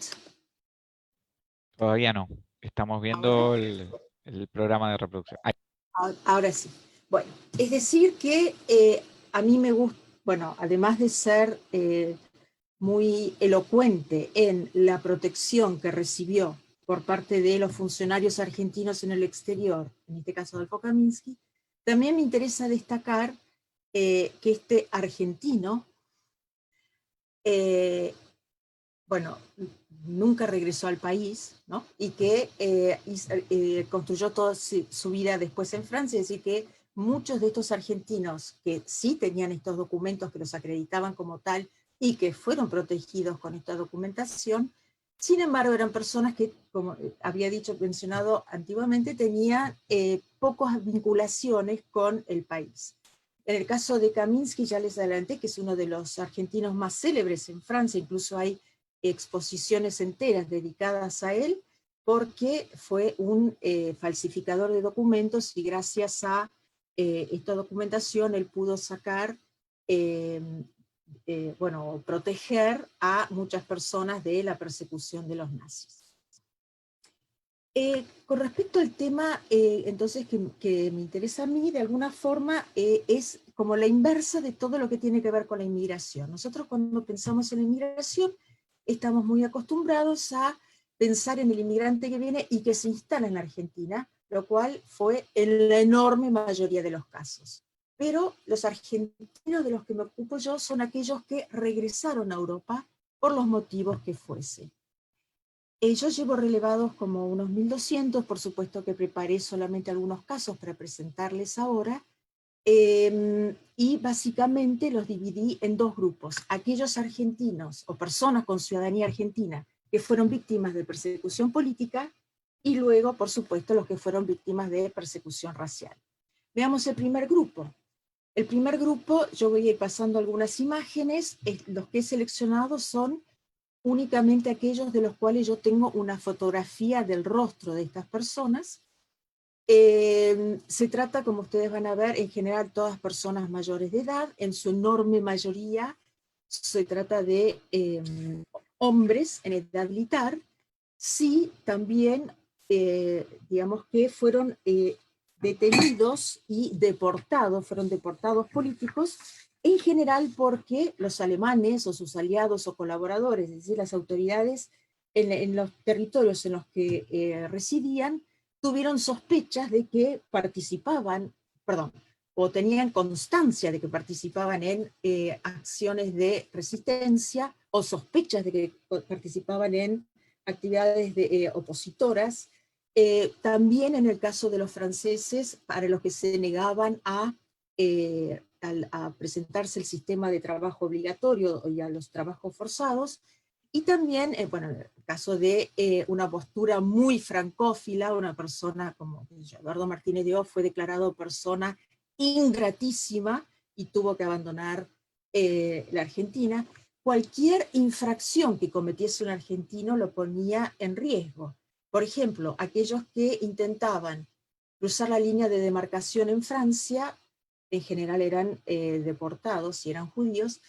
Speaker 1: Todavía no. Estamos viendo el programa de reproducción. Ahí.
Speaker 5: Ahora sí. Bueno, es decir que a mí me gusta, bueno, además de ser muy elocuente en la protección que recibió por parte de los funcionarios argentinos en el exterior, en este caso Adolfo Kaminsky, también me interesa destacar que este argentino, bueno, nunca regresó al país, ¿no? Y que construyó toda su vida después en Francia, es decir que muchos de estos argentinos que sí tenían estos documentos que los acreditaban como tal y que fueron protegidos con esta documentación, sin embargo eran personas que, como había mencionado antiguamente, tenían pocas vinculaciones con el país. En el caso de Kaminsky ya les adelanté que es uno de los argentinos más célebres en Francia, incluso hay exposiciones enteras dedicadas a él, porque fue un falsificador de documentos y gracias a esta documentación él pudo sacar, bueno, proteger a muchas personas de la persecución de los nazis. Con respecto al tema, entonces, que me interesa a mí, de alguna forma, es como la inversa de todo lo que tiene que ver con la inmigración. Nosotros cuando pensamos en la inmigración, estamos muy acostumbrados a pensar en el inmigrante que viene y que se instala en la Argentina, lo cual fue en la enorme mayoría de los casos. Pero los argentinos de los que me ocupo yo son aquellos que regresaron a Europa por los motivos que fuese. Yo llevo relevados como unos 1200, por supuesto que preparé solamente algunos casos para presentarles ahora, y básicamente los dividí en dos grupos: aquellos argentinos o personas con ciudadanía argentina que fueron víctimas de persecución política, y luego, por supuesto, los que fueron víctimas de persecución racial. Veamos el primer grupo. El primer grupo, yo voy a ir pasando algunas imágenes, los que he seleccionado son únicamente aquellos de los cuales yo tengo una fotografía del rostro de estas personas. Se trata, como ustedes van a ver, en general todas personas mayores de edad, en su enorme mayoría se trata de hombres en edad militar, sí también, digamos que fueron detenidos y deportados, fueron deportados políticos, en general porque los alemanes o sus aliados o colaboradores, es decir, las autoridades en los territorios en los que residían, tuvieron sospechas de que participaban, o tenían constancia de que participaban en acciones de resistencia, o sospechas de que participaban en actividades opositoras. También en el caso de los franceses, para los que se negaban a presentarse el sistema de trabajo obligatorio y a los trabajos forzados, y también, bueno, en el caso de una postura muy francófila, una persona como Eduardo Martínez de Oz fue declarado persona ingratísima y tuvo que abandonar la Argentina. Cualquier infracción que cometiese un argentino lo ponía en riesgo. Por ejemplo, aquellos que intentaban cruzar la línea de demarcación en Francia, en general eran deportados y eran judíos.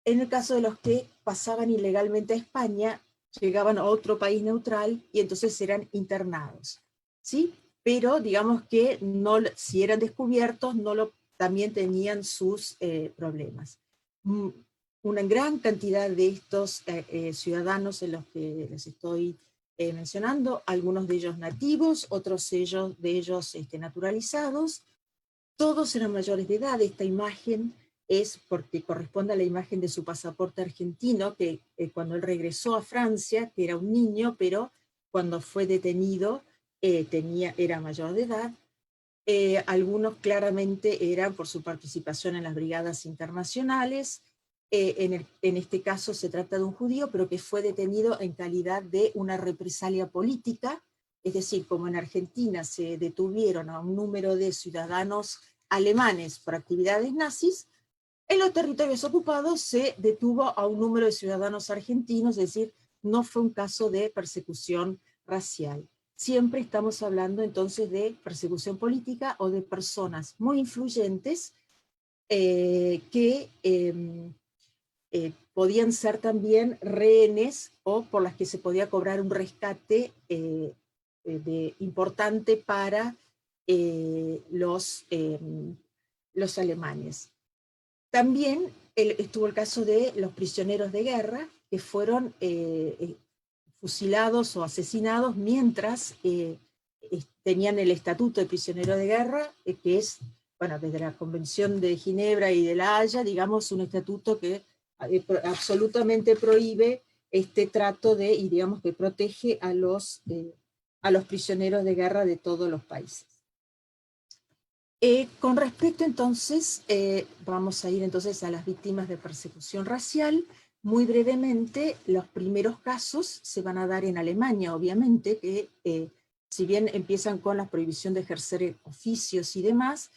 Speaker 5: En el caso de los que pasaban ilegalmente a España, llegaban a otro país neutral y entonces eran internados, ¿sí? Pero digamos que no, si eran descubiertos, también tenían sus problemas. Una gran cantidad de estos ciudadanos en los que les estoy mencionando, algunos de ellos nativos, otros de ellos naturalizados, todos eran mayores de edad. Esta imagen es porque corresponde a la imagen de su pasaporte argentino, que cuando él regresó a Francia, que era un niño, pero cuando fue detenido era mayor de edad. Algunos claramente eran por su participación en las brigadas internacionales. En este caso se trata de un judío, pero que fue detenido en calidad de una represalia política, es decir, como en Argentina se detuvieron a un número de ciudadanos alemanes por actividades nazis, en los territorios ocupados se detuvo a un número de ciudadanos argentinos, es decir, no fue un caso de persecución racial. Siempre estamos hablando entonces de persecución política o de personas muy influyentes que podían ser también rehenes o por las que se podía cobrar un rescate importante para los alemanes. También estuvo el caso de los prisioneros de guerra que fueron fusilados o asesinados mientras tenían el estatuto de prisionero de guerra, que es, bueno, desde la Convención de Ginebra y de La Haya, digamos, un estatuto que absolutamente prohíbe este trato y digamos que protege a los prisioneros de guerra de todos los países. Con respecto entonces, vamos a ir entonces a las víctimas de persecución racial. Muy brevemente, los primeros casos se van a dar en Alemania, obviamente, que si bien empiezan con la prohibición de ejercer oficios y demás,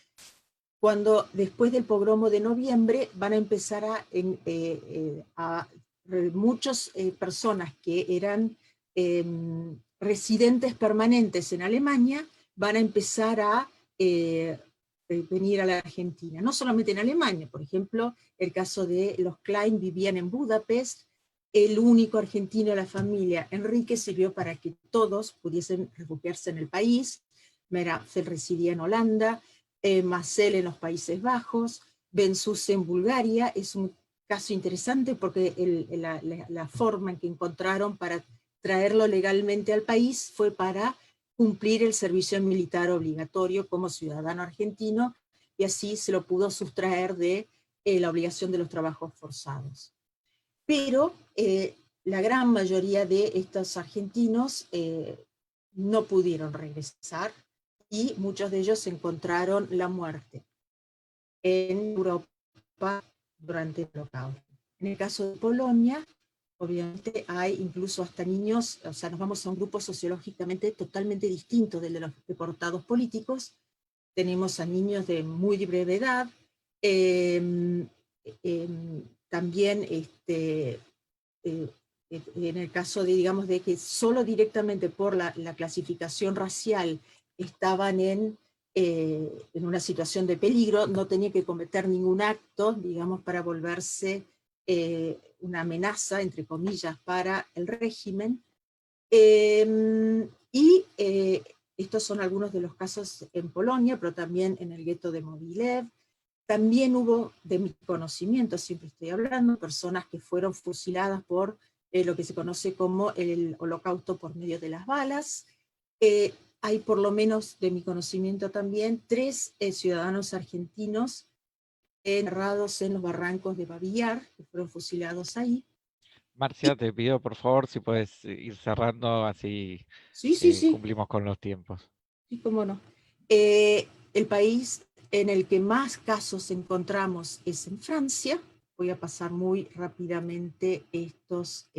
Speaker 5: cuando después del pogromo de noviembre van a empezar muchas personas que eran residentes permanentes en Alemania, van a empezar a venir a la Argentina. No solamente en Alemania, por ejemplo, el caso de los Klein vivían en Budapest, el único argentino de la familia, Enrique, sirvió para que todos pudiesen refugiarse en el país. Merafel residía en Holanda, Marcel en los Países Bajos, Bensus en Bulgaria. Es un caso interesante porque la forma en que encontraron para traerlo legalmente al país fue para cumplir el servicio militar obligatorio como ciudadano argentino, y así se lo pudo sustraer de la obligación de los trabajos forzados. Pero la gran mayoría de estos argentinos no pudieron regresar, y muchos de ellos encontraron la muerte en Europa durante el Holocausto. En el caso de Polonia, obviamente hay incluso hasta niños, o sea, nos vamos a un grupo sociológicamente totalmente distinto del de los deportados políticos. Tenemos a niños de muy breve edad, también en el caso de, digamos, de que solo directamente por la clasificación racial estaban en una situación de peligro, no tenían que cometer ningún acto, digamos, para volverse una amenaza, entre comillas, para el régimen. Estos son algunos de los casos en Polonia, pero también en el gueto de Mogilev. También hubo, de mi conocimiento, siempre estoy hablando, personas que fueron fusiladas por lo que se conoce como el holocausto por medio de las balas. Hay por lo menos, de mi conocimiento también, 3 ciudadanos argentinos enterrados en los barrancos de Babi Yar, que fueron fusilados ahí.
Speaker 1: Marcia, te pido por favor si puedes ir cerrando, así
Speaker 5: sí.
Speaker 1: Cumplimos con los tiempos.
Speaker 5: Sí, cómo no. El país en el que más casos encontramos es en Francia. Voy a pasar muy rápidamente estos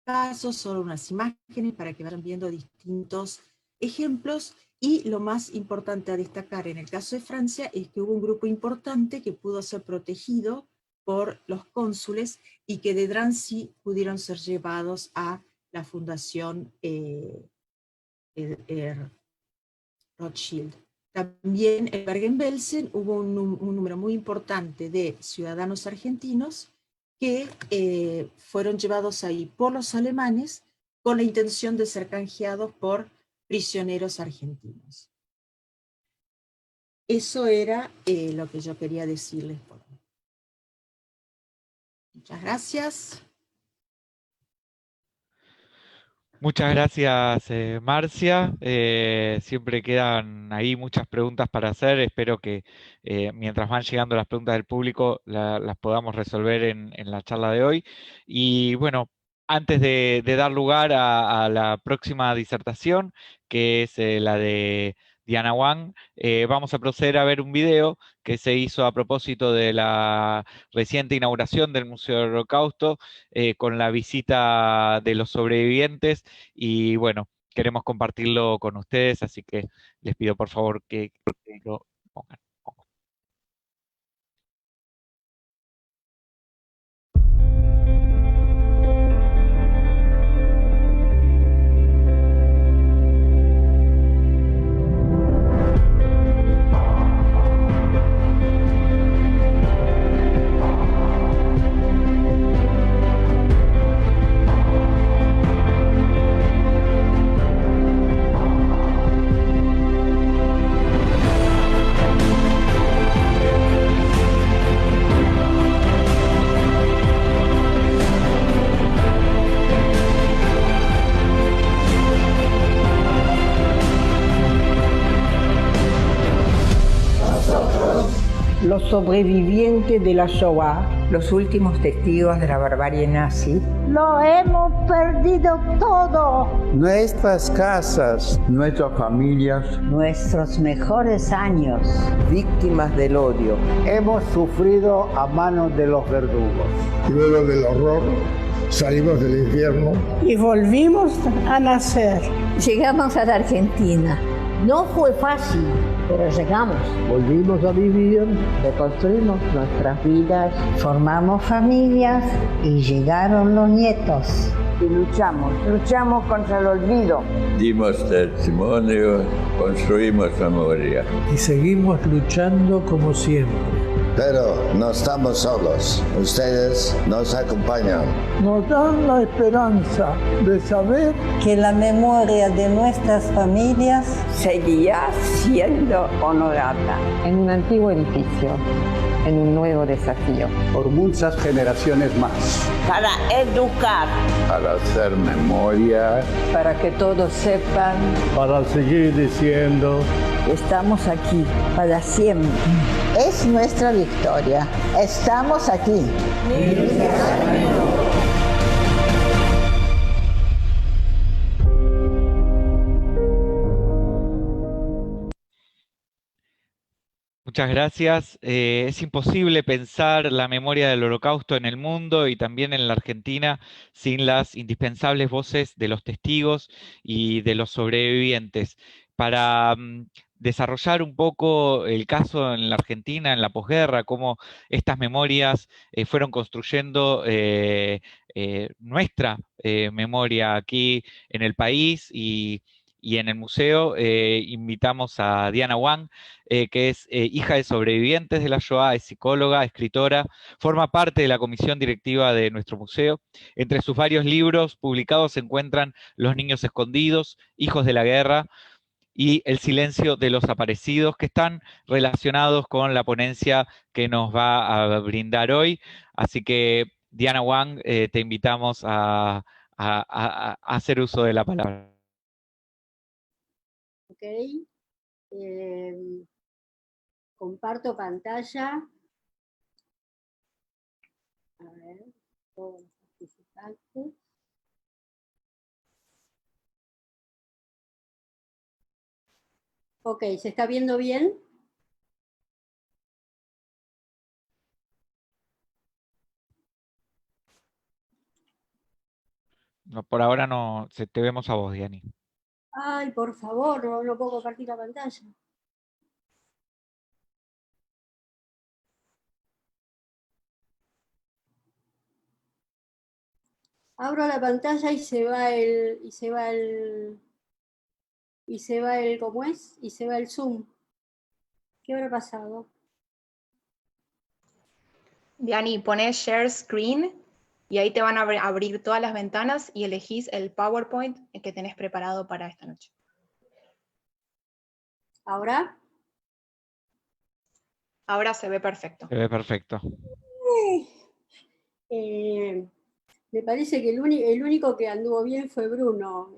Speaker 5: casos, solo unas imágenes para que vayan viendo distintos ejemplos. Y lo más importante a destacar en el caso de Francia es que hubo un grupo importante que pudo ser protegido por los cónsules y que de Drancy pudieron ser llevados a la Fundación Rothschild. También en Bergen-Belsen hubo un número muy importante de ciudadanos argentinos que fueron llevados ahí por los alemanes con la intención de ser canjeados por prisioneros argentinos. Eso era lo que yo quería decirles por hoy. Muchas gracias.
Speaker 1: Muchas gracias, Marcia. Siempre quedan ahí muchas preguntas para hacer. Espero que mientras van llegando las preguntas del público las podamos resolver en la charla de hoy. Y bueno, antes de dar lugar a la próxima disertación, que es la de Diana Wang, vamos a proceder a ver un video que se hizo a propósito de la reciente inauguración del Museo del Holocausto, con la visita de los sobrevivientes, y bueno, queremos compartirlo con ustedes, así que les pido por favor que lo pongan.
Speaker 9: Los sobrevivientes de la Shoah, los últimos testigos de la barbarie nazi.
Speaker 10: Lo hemos perdido todo.
Speaker 11: Nuestras casas, nuestras familias,
Speaker 10: nuestros mejores años.
Speaker 11: Víctimas del odio.
Speaker 12: Hemos sufrido a manos de los verdugos.
Speaker 13: Luego del horror, salimos del infierno.
Speaker 14: Y volvimos a nacer.
Speaker 15: Llegamos a la Argentina.
Speaker 10: No fue fácil, pero llegamos.
Speaker 12: Volvimos a vivir.
Speaker 9: Reconstruimos nuestras vidas.
Speaker 10: Formamos familias y llegaron los nietos.
Speaker 9: Y luchamos contra el olvido.
Speaker 14: Dimos testimonio, construimos memoria.
Speaker 12: Y seguimos luchando como siempre.
Speaker 13: Pero no estamos solos. Ustedes nos acompañan.
Speaker 12: Nos dan la esperanza de saber
Speaker 10: Que la memoria de nuestras familias
Speaker 9: Seguirá siendo honorada. En un antiguo edificio, en un nuevo desafío.
Speaker 12: por muchas generaciones más.
Speaker 10: para educar.
Speaker 14: Para hacer memoria.
Speaker 9: Para que todos sepan,
Speaker 12: Para seguir diciendo,
Speaker 10: Estamos aquí para siempre. Es nuestra victoria. Estamos aquí.
Speaker 1: Muchas gracias. Es imposible pensar la memoria del Holocausto en el mundo y también en la Argentina sin las indispensables voces de los testigos y de los sobrevivientes. Para desarrollar un poco el caso en la Argentina, en la posguerra, cómo estas memorias fueron construyendo nuestra memoria aquí en el país y en el museo, invitamos a Diana Wang, que es hija de sobrevivientes de la Shoah, es psicóloga, escritora, forma parte de la comisión directiva de nuestro museo. Entre sus varios libros publicados se encuentran Los niños escondidos, Hijos de la guerra y El silencio de los aparecidos, que están relacionados con la ponencia que nos va a brindar hoy. Así que, Diana Wang, te invitamos a hacer uso de la palabra.
Speaker 15: Ok, comparto pantalla. A ver, todos los participantes. Ok, ¿se está viendo bien?
Speaker 1: No, por ahora no, te vemos a vos, Diani.
Speaker 15: Ay, por favor, no puedo compartir la pantalla. Abro la pantalla y se va ¿cómo es? Y se va el Zoom. ¿Qué habrá pasado?
Speaker 8: Diani, pones Share Screen y ahí te van a abrir todas las ventanas y elegís el PowerPoint que tenés preparado para esta noche.
Speaker 15: ¿Ahora?
Speaker 8: Ahora se ve perfecto.
Speaker 1: Se ve perfecto.
Speaker 15: Me parece que el único que anduvo bien fue Bruno.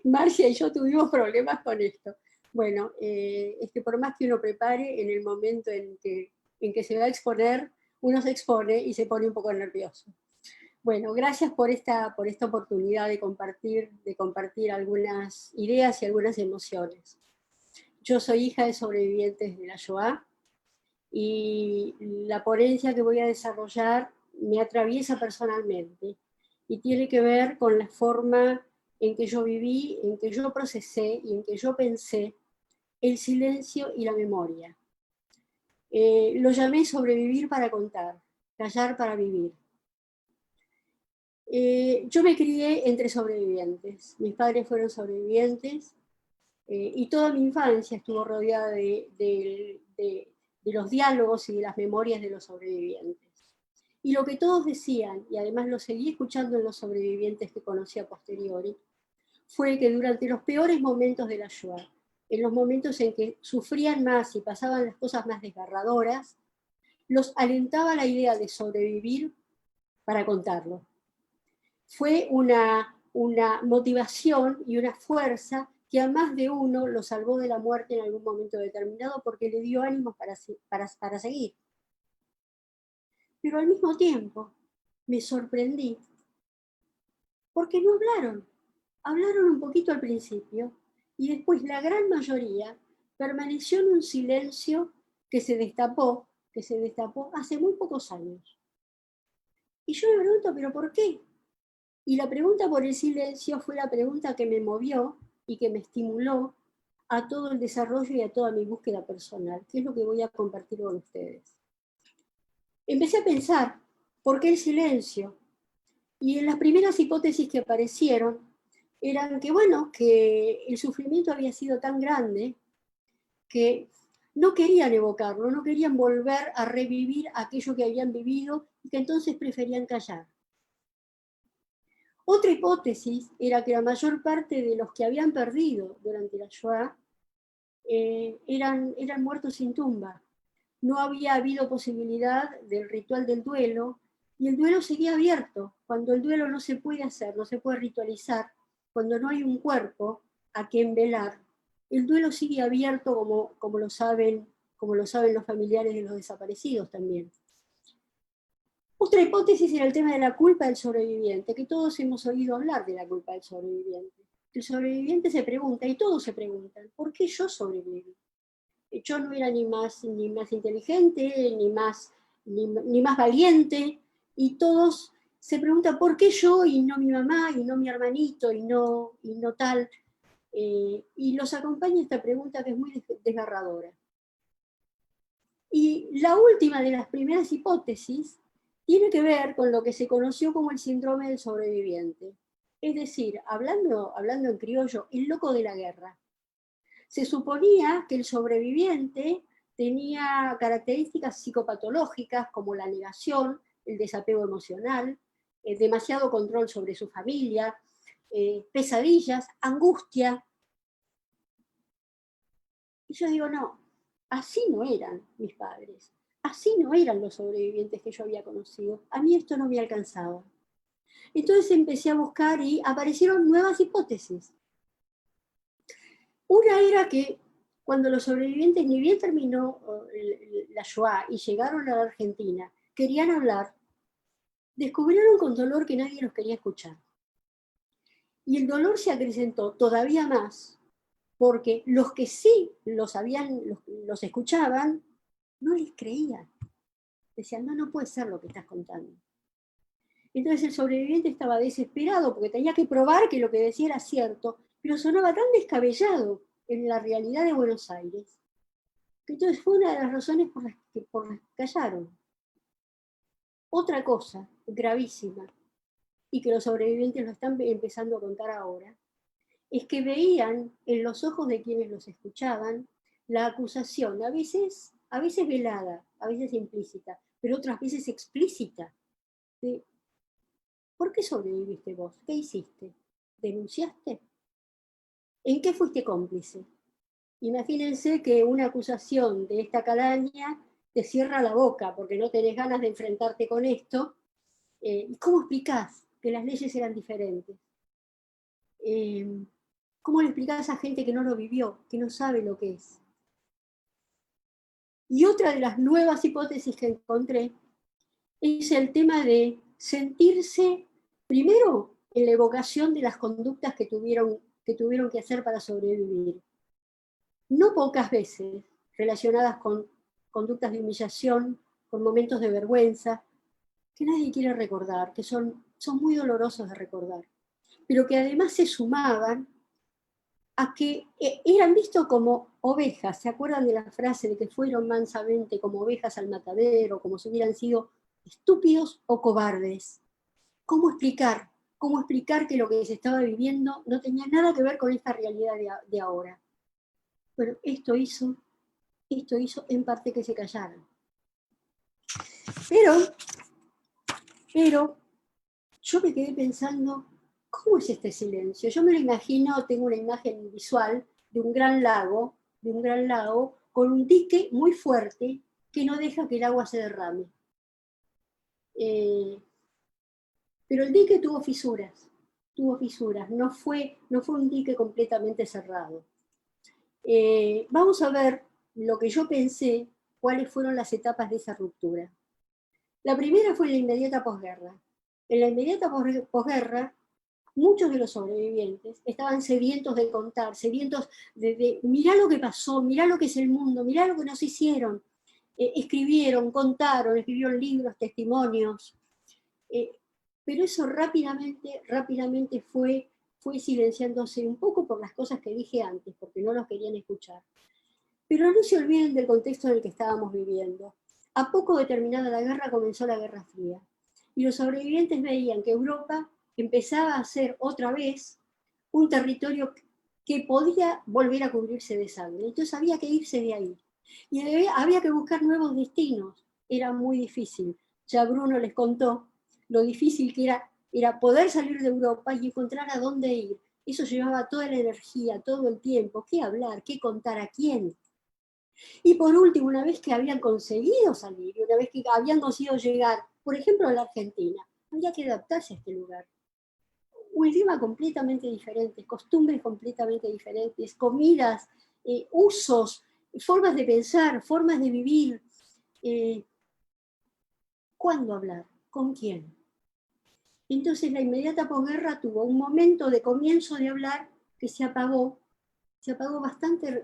Speaker 15: Marcia y yo tuvimos problemas con esto. Bueno, por más que uno prepare, en el momento en que se va a exponer, uno se expone y se pone un poco nervioso. Bueno, gracias por esta oportunidad de compartir algunas ideas y algunas emociones. Yo soy hija de sobrevivientes de la Shoah y la ponencia que voy a desarrollar me atraviesa personalmente y tiene que ver con la forma en que yo viví, en que yo procesé y en que yo pensé el silencio y la memoria. Lo llamé sobrevivir para contar, callar para vivir. Yo me crié entre sobrevivientes, mis padres fueron sobrevivientes y toda mi infancia estuvo rodeada de los diálogos y de las memorias de los sobrevivientes. Y lo que todos decían, y además lo seguí escuchando en los sobrevivientes que conocí a posteriori, fue que durante los peores momentos de la Shoah, en los momentos en que sufrían más y pasaban las cosas más desgarradoras, los alentaba la idea de sobrevivir para contarlo. Fue una motivación y una fuerza que a más de uno lo salvó de la muerte en algún momento determinado porque le dio ánimos para seguir. Pero al mismo tiempo me sorprendí porque no hablaron. Hablaron un poquito al principio y después la gran mayoría permaneció en un silencio que se destapó hace muy pocos años. Y yo me pregunto, ¿pero por qué? Y la pregunta por el silencio fue la pregunta que me movió y que me estimuló a todo el desarrollo y a toda mi búsqueda personal, que es lo que voy a compartir con ustedes. Empecé a pensar, ¿por qué el silencio? Y en las primeras hipótesis que aparecieron eran que, bueno, que el sufrimiento había sido tan grande que no querían evocarlo, no querían volver a revivir aquello que habían vivido y que entonces preferían callar. Otra hipótesis era que la mayor parte de los que habían perdido durante la Shoah eran muertos sin tumba. No había habido posibilidad del ritual del duelo, y el duelo seguía abierto. Cuando el duelo no se puede hacer, no se puede ritualizar, cuando no hay un cuerpo a quien velar, el duelo sigue abierto como lo saben los familiares de los desaparecidos también. Otra hipótesis era el tema de la culpa del sobreviviente, que todos hemos oído hablar de la culpa del sobreviviente. El sobreviviente se pregunta, y todos se preguntan, ¿por qué yo sobreviví? Yo no era ni más inteligente, ni más valiente, y todos se preguntan, ¿por qué yo y no mi mamá, y no mi hermanito, y no tal? Y los acompaña esta pregunta que es muy desgarradora. Y la última de las primeras hipótesis tiene que ver con lo que se conoció como el síndrome del sobreviviente. Es decir, hablando en criollo, el loco de la guerra. Se suponía que el sobreviviente tenía características psicopatológicas como la negación, el desapego emocional, demasiado control sobre su familia, pesadillas, angustia. Y yo digo, no, así no eran mis padres, así no eran los sobrevivientes que yo había conocido. A mí esto no me alcanzaba. Entonces empecé a buscar y aparecieron nuevas hipótesis. Una era que cuando los sobrevivientes, ni bien terminó la Shoah y llegaron a la Argentina, querían hablar, descubrieron con dolor que nadie los quería escuchar. Y el dolor se acrecentó todavía más, porque los que sí los escuchaban, no les creían. Decían, no puede ser lo que estás contando. Entonces el sobreviviente estaba desesperado porque tenía que probar que lo que decía era cierto, pero sonaba tan descabellado en la realidad de Buenos Aires, que entonces fue una de las razones por las que callaron. Otra cosa gravísima, y que los sobrevivientes lo están empezando a contar ahora, es que veían en los ojos de quienes los escuchaban la acusación, a veces velada, a veces implícita, pero otras veces explícita, de ¿por qué sobreviviste vos? ¿Qué hiciste? ¿Denunciaste? ¿En qué fuiste cómplice? Imagínense que una acusación de esta calaña te cierra la boca porque no tenés ganas de enfrentarte con esto. ¿Cómo explicás que las leyes eran diferentes? ¿Cómo le explicás a gente que no lo vivió, que no sabe lo que es? Y otra de las nuevas hipótesis que encontré es el tema de sentirse, primero, en la evocación de las conductas que tuvieron que hacer para sobrevivir. No pocas veces relacionadas con conductas de humillación, con momentos de vergüenza, que nadie quiere recordar, que son muy dolorosos de recordar, pero que además se sumaban a que eran vistos como ovejas. ¿Se acuerdan de la frase de que fueron mansamente como ovejas al matadero, como si hubieran sido estúpidos o cobardes? ¿Cómo explicar que lo que se estaba viviendo no tenía nada que ver con esta realidad de ahora? Bueno, esto hizo en parte que se callaran. Pero yo me quedé pensando, ¿cómo es este silencio? Yo me lo imagino, tengo una imagen visual de un gran lago con un dique muy fuerte que no deja que el agua se derrame. Pero el dique tuvo fisuras, no fue un dique completamente cerrado. Vamos a ver lo que yo pensé, cuáles fueron las etapas de esa ruptura. La primera fue la inmediata posguerra. En la inmediata posguerra, muchos de los sobrevivientes estaban sedientos de contar, sedientos de mirá lo que pasó, mirá lo que es el mundo, mirá lo que nos hicieron. Escribieron, contaron, escribieron libros, testimonios. Pero eso rápidamente fue fue silenciándose un poco por las cosas que dije antes, porque no los querían escuchar. Pero no se olviden del contexto en el que estábamos viviendo. A poco de terminada la guerra comenzó la Guerra Fría, y los sobrevivientes veían que Europa empezaba a ser otra vez un territorio que podía volver a cubrirse de sangre. Entonces había que irse de ahí. Y había que buscar nuevos destinos. Era muy difícil. Ya Bruno les contó lo difícil que era poder salir de Europa y encontrar a dónde ir. Eso llevaba toda la energía, todo el tiempo. ¿Qué hablar? ¿Qué contar? ¿A quién? Y por último, una vez que habían conseguido salir, una vez que habían conseguido llegar, por ejemplo, a la Argentina, había que adaptarse a este lugar. Un idioma completamente diferente, costumbres completamente diferentes, comidas, usos, formas de pensar, formas de vivir. ¿Cuándo hablar? ¿Con quién? Entonces la inmediata posguerra tuvo un momento de comienzo de hablar que se apagó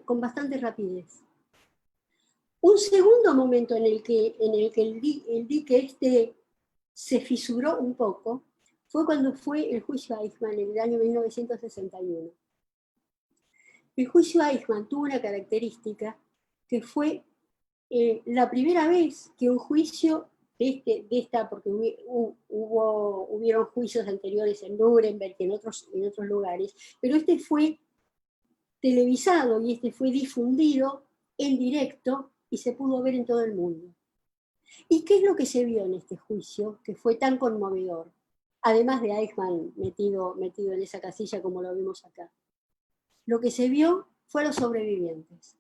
Speaker 15: con bastante rapidez. Un segundo momento en el que el dique este se fisuró un poco fue cuando fue el juicio Eichmann en el año 1961. El juicio Eichmann tuvo una característica que fue la primera vez que un juicio porque hubieron juicios anteriores en Nuremberg y en otros lugares, pero este fue televisado y este fue difundido en directo y se pudo ver en todo el mundo. ¿Y qué es lo que se vio en este juicio que fue tan conmovedor? Además de Eichmann metido en esa casilla como lo vimos acá. Lo que se vio fue a los sobrevivientes.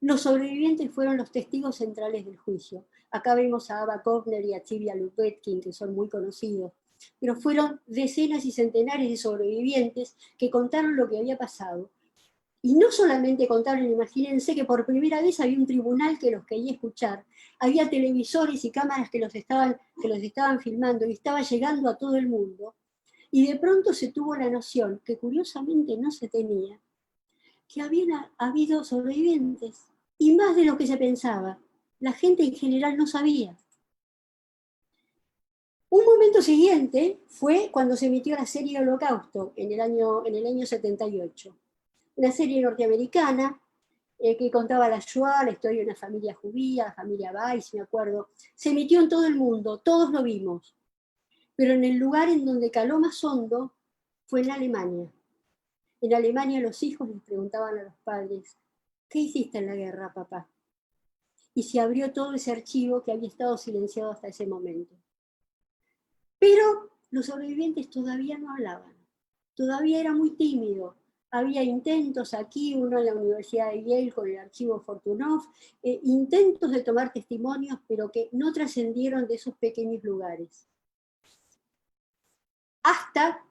Speaker 15: Los sobrevivientes fueron los testigos centrales del juicio. Acá vemos a Ava Kovner y a Tivia Lupetkin, que son muy conocidos, pero fueron decenas y centenares de sobrevivientes que contaron lo que había pasado. Y no solamente contaron, imagínense que por primera vez había un tribunal que los quería escuchar, había televisores y cámaras que los estaban filmando y estaba llegando a todo el mundo. Y de pronto se tuvo la noción, que curiosamente no se tenía, que habían habido sobrevivientes, y más de lo que se pensaba. La gente en general no sabía. Un momento siguiente fue cuando se emitió la serie Holocausto, en el año 78. Una serie norteamericana que contaba la Shoah, la historia de una familia judía, la familia Weiss, me acuerdo. Se emitió en todo el mundo, todos lo vimos. Pero en el lugar en donde caló más hondo fue en Alemania. En Alemania los hijos les preguntaban a los padres, ¿qué hiciste en la guerra, papá? Y se abrió todo ese archivo que había estado silenciado hasta ese momento. Pero los sobrevivientes todavía no hablaban, todavía era muy tímido. Había intentos aquí, uno en la Universidad de Yale con el archivo Fortunov, intentos de tomar testimonios, pero que no trascendieron de esos pequeños lugares. Hasta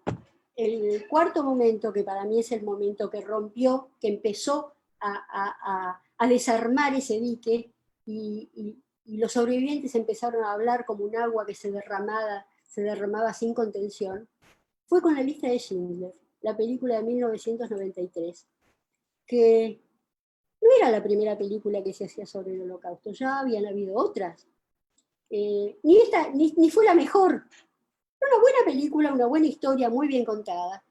Speaker 15: el cuarto momento, que para mí es el momento que rompió, que empezó a desarmar ese dique, y los sobrevivientes empezaron a hablar como un agua que se derramaba sin contención, fue con La lista de Schindler, la película de 1993, que no era la primera película que se hacía sobre el Holocausto, ya habían habido otras. Ni fue la mejor. Una buena película, una buena historia, muy bien contada.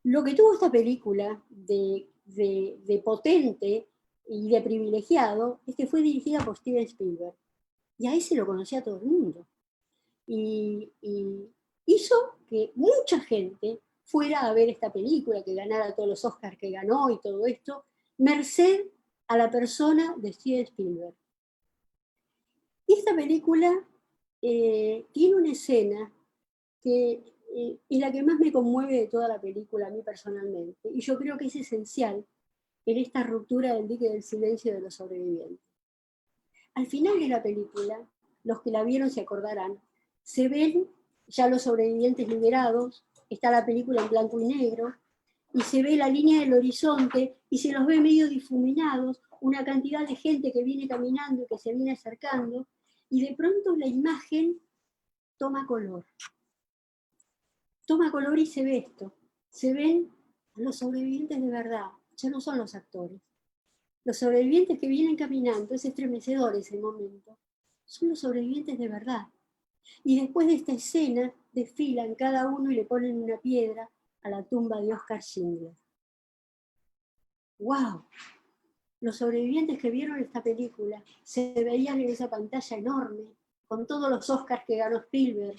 Speaker 15: Lo que tuvo esta película de potente y de privilegiado es que fue dirigida por Steven Spielberg. Y a ese lo conocía todo el mundo. Y hizo que mucha gente fuera a ver esta película, que ganara todos los Oscars que ganó y todo esto, merced a la persona de Steven Spielberg. Y esta película tiene una escena que es la que más me conmueve de toda la película a mí personalmente, y yo creo que es esencial en esta ruptura del dique del silencio de los sobrevivientes. Al final de la película, los que la vieron se acordarán, se ven ya los sobrevivientes liberados, está la película en blanco y negro, y se ve la línea del horizonte, y se los ve medio difuminados, una cantidad de gente que viene caminando y que se viene acercando, y de pronto la imagen toma color. Toma color y se ve esto. Se ven los sobrevivientes de verdad, ya no son los actores. Los sobrevivientes que vienen caminando, es estremecedor ese momento, son los sobrevivientes de verdad. Y después de esta escena, desfilan cada uno y le ponen una piedra a la tumba de Oskar Schindler. ¡Wow! Los sobrevivientes que vieron esta película se veían en esa pantalla enorme, con todos los Oscars que ganó Spielberg,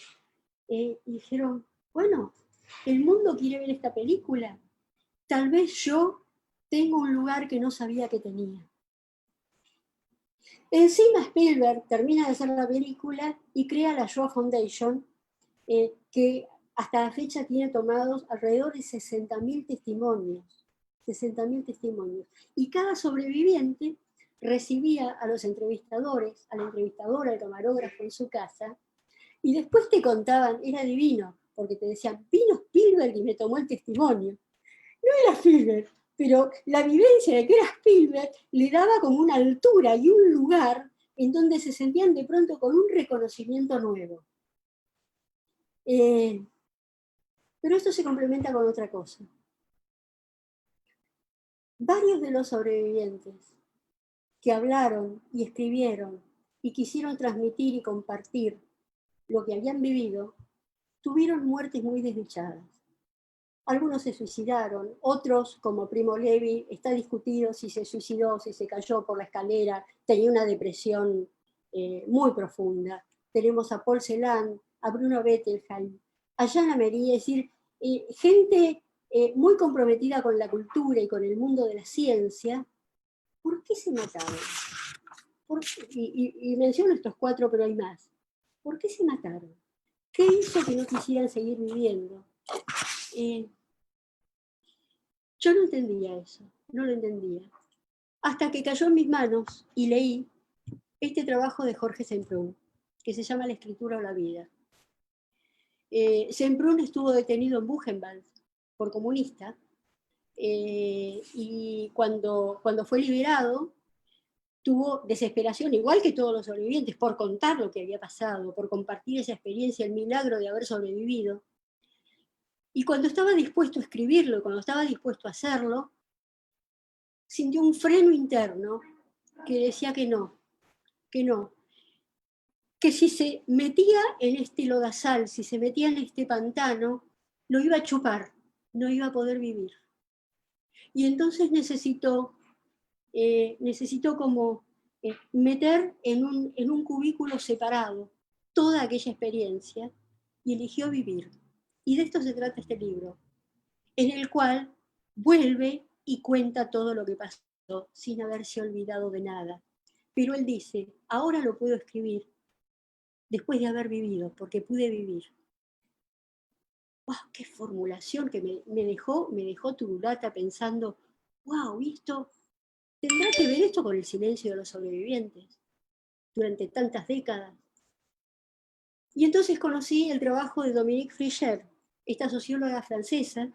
Speaker 15: y dijeron, bueno, el mundo quiere ver esta película, tal vez yo tengo un lugar que no sabía que tenía. Encima Spielberg termina de hacer la película y crea la Shoah Foundation, que hasta la fecha tiene tomados alrededor de 60.000 testimonios. 60.000 testimonios. Y cada sobreviviente recibía a los entrevistadores, a la entrevistadora, al camarógrafo en su casa, y después te contaban, era divino, porque te decían, vino Spielberg y me tomó el testimonio. No era Spielberg, pero la vivencia de que era Spielberg le daba como una altura y un lugar en donde se sentían de pronto con un reconocimiento nuevo. Pero esto se complementa con otra cosa. Varios de los sobrevivientes que hablaron y escribieron y quisieron transmitir y compartir lo que habían vivido, tuvieron muertes muy desdichadas. Algunos se suicidaron, otros, como Primo Levi, está discutido si se suicidó, si se cayó por la escalera, tenía una depresión muy profunda. Tenemos a Paul Celan, a Bruno Bettelheim, a Jana Merí, es decir, gente muy comprometida con la cultura y con el mundo de la ciencia. ¿Por qué se mataron? Y menciono estos 4, pero hay más. ¿Por qué se mataron? ¿Qué hizo que no quisieran seguir viviendo? Yo no entendía eso, no lo entendía. Hasta que cayó en mis manos y leí este trabajo de Jorge Semprún, que se llama La escritura o la vida. Semprún estuvo detenido en Buchenwald por comunista, y cuando fue liberado, tuvo desesperación, igual que todos los sobrevivientes, por contar lo que había pasado, por compartir esa experiencia, el milagro de haber sobrevivido. Y cuando estaba dispuesto a escribirlo, cuando estaba dispuesto a hacerlo, sintió un freno interno que decía que no, que si se metía en este lodazal, si se metía en este pantano, lo iba a chupar, no iba a poder vivir. Y entonces necesitó como meter en un cubículo separado toda aquella experiencia y eligió vivir. Y de esto se trata este libro, en el cual vuelve y cuenta todo lo que pasó sin haberse olvidado de nada. Pero él dice, ahora lo puedo escribir después de haber vivido, porque pude vivir. ¡Wow! ¡Qué formulación que me dejó turulata pensando, wow, esto tendrá que ver esto con el silencio de los sobrevivientes durante tantas décadas. Y entonces conocí el trabajo de Dominique Fricher, esta socióloga francesa,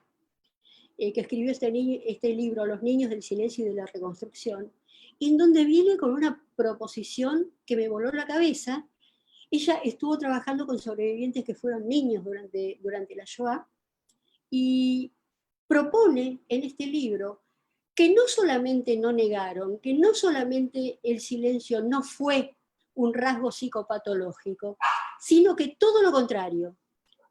Speaker 15: que escribió este libro, Los niños del silencio y de la reconstrucción, en donde viene con una proposición que me voló la cabeza. Ella estuvo trabajando con sobrevivientes que fueron niños durante la Shoah, y propone en este libro que no solamente no negaron, que no solamente el silencio no fue un rasgo psicopatológico, sino que todo lo contrario,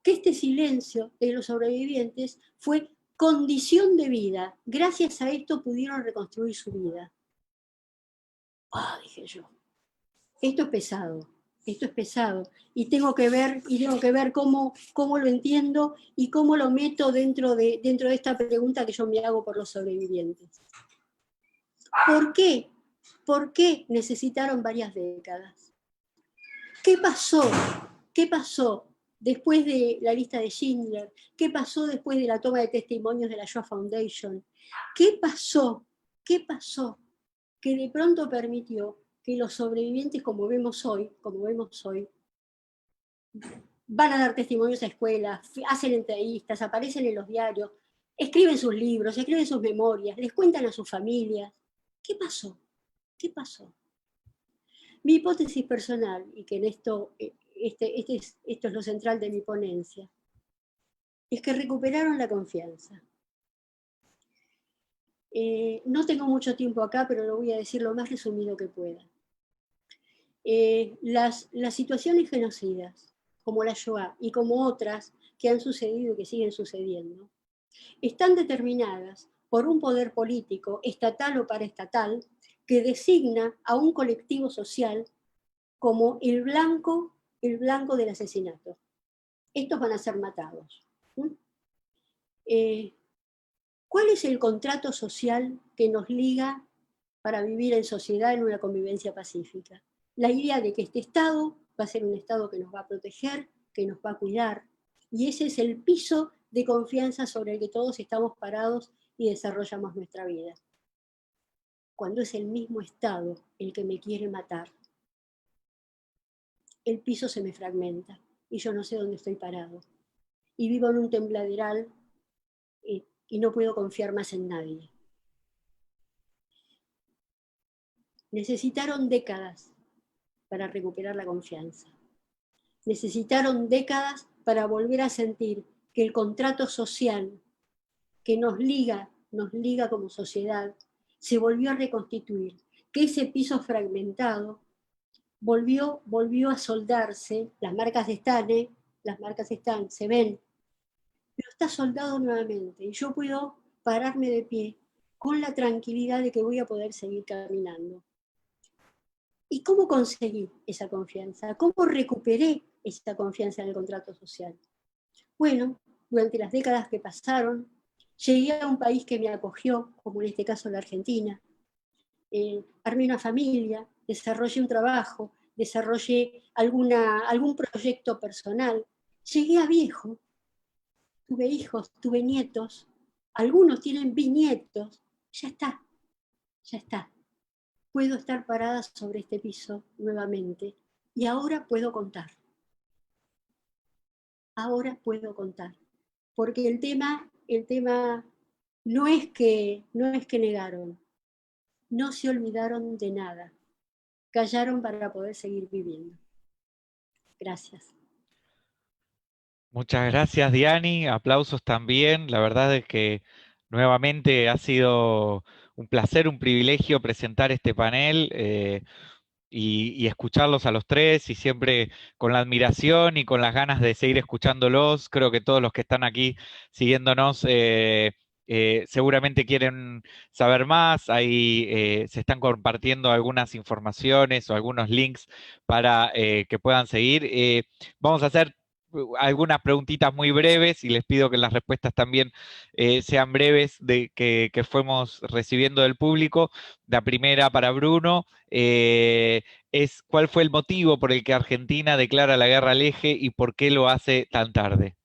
Speaker 15: que este silencio de los sobrevivientes fue condición de vida. Gracias a esto pudieron reconstruir su vida. Dije yo, esto es pesado, y tengo que ver cómo lo entiendo y cómo lo meto dentro de esta pregunta que yo me hago por los sobrevivientes. ¿Por qué? ¿Por qué necesitaron varias décadas? ¿Qué pasó? ¿Qué pasó después de la lista de Schindler? ¿Qué pasó después de la toma de testimonios de la Shoah Foundation? ¿Qué pasó? ¿Qué pasó que de pronto permitió que los sobrevivientes, como vemos hoy, van a dar testimonios a escuelas, hacen entrevistas, aparecen en los diarios, escriben sus libros, escriben sus memorias, les cuentan a sus familias? ¿Qué pasó? ¿Qué pasó? Mi hipótesis personal, y que en esto es lo central de mi ponencia, es que recuperaron la confianza. No tengo mucho tiempo acá, pero lo voy a decir lo más resumido que pueda. Las situaciones genocidas, como la Shoah y como otras que han sucedido y que siguen sucediendo, están determinadas por un poder político, estatal o paraestatal, que designa a un colectivo social como el blanco del asesinato. Estos van a ser matados. ¿Cuál es el contrato social que nos liga para vivir en sociedad en una convivencia pacífica? La idea de que este Estado va a ser un Estado que nos va a proteger, que nos va a cuidar, y ese es el piso de confianza sobre el que todos estamos parados y desarrollamos nuestra vida. Cuando es el mismo Estado el que me quiere matar, el piso se me fragmenta y yo no sé dónde estoy parado. Y vivo en un tembladeral y no puedo confiar más en nadie. Necesitaron décadas para recuperar la confianza. Necesitaron décadas para volver a sentir que el contrato social que nos liga como sociedad, se volvió a reconstituir, que ese piso fragmentado volvió a soldarse, las marcas están, se ven, pero está soldado nuevamente, y yo puedo pararme de pie con la tranquilidad de que voy a poder seguir caminando. ¿Y cómo conseguí esa confianza? ¿Cómo recuperé esa confianza en el contrato social? Bueno, durante las décadas que pasaron, llegué a un país que me acogió, como en este caso la Argentina, armé una familia, desarrollé un trabajo, desarrollé algún proyecto personal, llegué a viejo, tuve hijos, tuve nietos, algunos tienen bisnietos, ya está. Puedo estar parada sobre este piso nuevamente y ahora puedo contar. Ahora puedo contar. Porque el tema no es que negaron, no se olvidaron de nada, callaron para poder seguir viviendo. Gracias.
Speaker 1: Muchas gracias, Diani, aplausos también. La verdad es que nuevamente ha sido un placer, un privilegio presentar este panel y escucharlos a los tres, y siempre con la admiración y con las ganas de seguir escuchándolos. Creo que todos los que están aquí siguiéndonos seguramente quieren saber más. Ahí se están compartiendo algunas informaciones o algunos links para que puedan seguir. Vamos a hacer algunas preguntitas muy breves y les pido que las respuestas también sean breves que fuimos recibiendo del público. La primera para Bruno es ¿cuál fue el motivo por el que Argentina declara la guerra al eje y por qué lo hace tan tarde?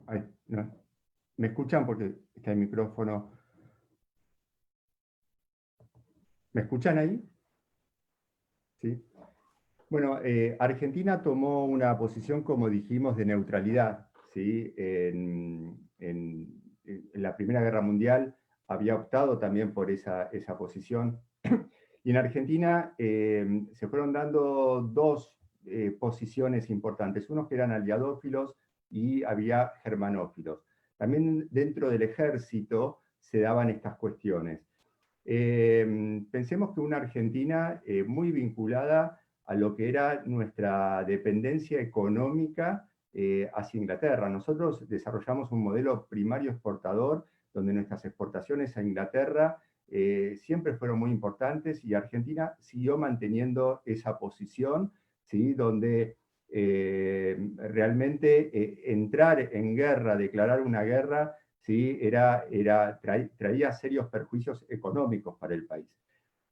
Speaker 2: Ay, no. ¿Me escuchan? Porque está el micrófono. ¿Me escuchan ahí? ¿Sí? Bueno, Argentina tomó una posición, como dijimos, de neutralidad, ¿sí? En la Primera Guerra Mundial había optado también por esa posición. Y en Argentina se fueron dando dos posiciones importantes, unos que eran aliadófilos y había germanófilos. También dentro del ejército se daban estas cuestiones. Pensemos que una Argentina muy vinculada a lo que era nuestra dependencia económica hacia Inglaterra. Nosotros desarrollamos un modelo primario exportador, donde nuestras exportaciones a Inglaterra siempre fueron muy importantes, y Argentina siguió manteniendo esa posición, ¿sí? Donde realmente entrar en guerra, declarar una guerra, ¿sí? Traía serios perjuicios económicos para el país.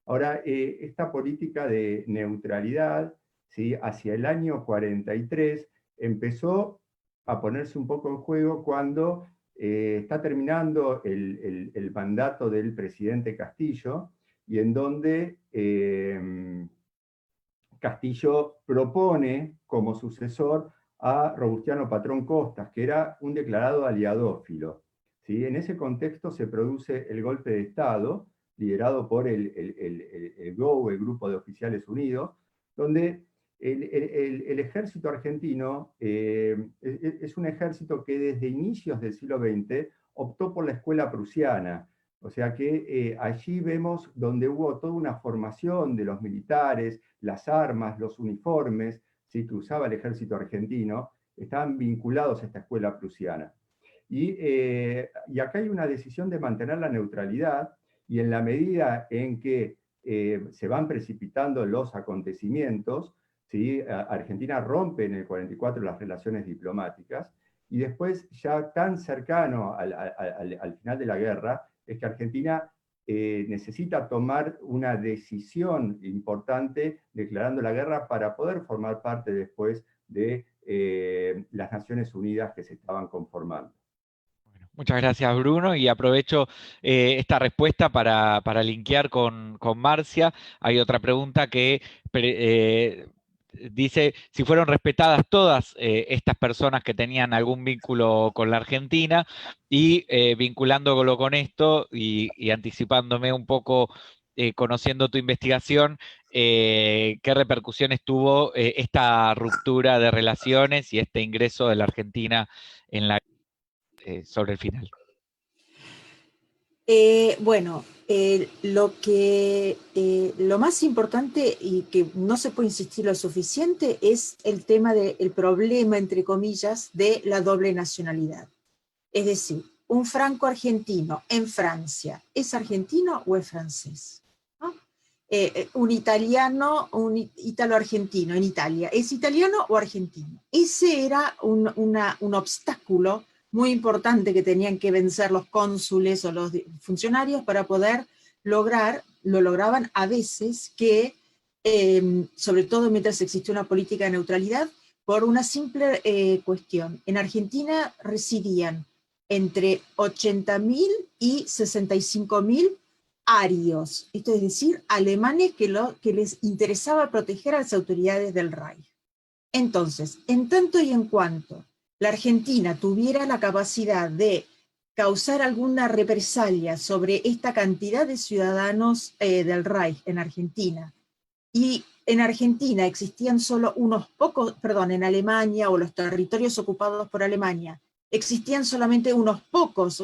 Speaker 2: Ahora, esta política de neutralidad, ¿sí? Hacia el año 43 empezó a ponerse un poco en juego cuando está terminando el mandato del presidente Castillo, y en donde Castillo propone como sucesor a Robustiano Patrón Costas, que era un declarado aliadófilo, ¿sí? En ese contexto se produce el golpe de Estado, liderado por el GOU, el Grupo de Oficiales Unidos, donde el ejército argentino es un ejército que desde inicios del siglo XX optó por la escuela prusiana. O sea que allí vemos donde hubo toda una formación de los militares, las armas, los uniformes, ¿sí?, que usaba el ejército argentino, estaban vinculados a esta escuela prusiana. Y acá hay una decisión de mantener la neutralidad, y en la medida en que se van precipitando los acontecimientos, ¿sí?, Argentina rompe en el 44 las relaciones diplomáticas, y después, ya tan cercano al final de la guerra, es que Argentina necesita tomar una decisión importante declarando la guerra para poder formar parte después de las Naciones Unidas que se estaban conformando.
Speaker 1: Muchas gracias, Bruno, y aprovecho esta respuesta para linkear con Marcia. Hay otra pregunta que dice si fueron respetadas todas estas personas que tenían algún vínculo con la Argentina, y vinculándolo con esto y anticipándome un poco, conociendo tu investigación, ¿qué repercusiones tuvo esta ruptura de relaciones y este ingreso de la Argentina en la sobre el final?
Speaker 5: Bueno, lo más importante, y que no se puede insistir lo suficiente, es el tema del problema, entre comillas, de la doble nacionalidad. Es decir, un franco-argentino en Francia, ¿es argentino o es francés? ¿No? Un italiano, un ítalo-argentino en Italia, ¿es italiano o argentino? Ese era un obstáculo muy importante que tenían que vencer los cónsules o los funcionarios para poder lograr, lo lograban a veces, que, sobre todo mientras existía una política de neutralidad, por una simple cuestión. En Argentina residían entre 80.000 y 65.000 arios, esto es decir, alemanes que les interesaba proteger a las autoridades del Reich. Entonces, en tanto y en cuanto la Argentina tuviera la capacidad de causar alguna represalia sobre esta cantidad de ciudadanos del Reich en Argentina, y en Argentina existían solo unos pocos, perdón, en Alemania, o los territorios ocupados por Alemania, existían solamente unos pocos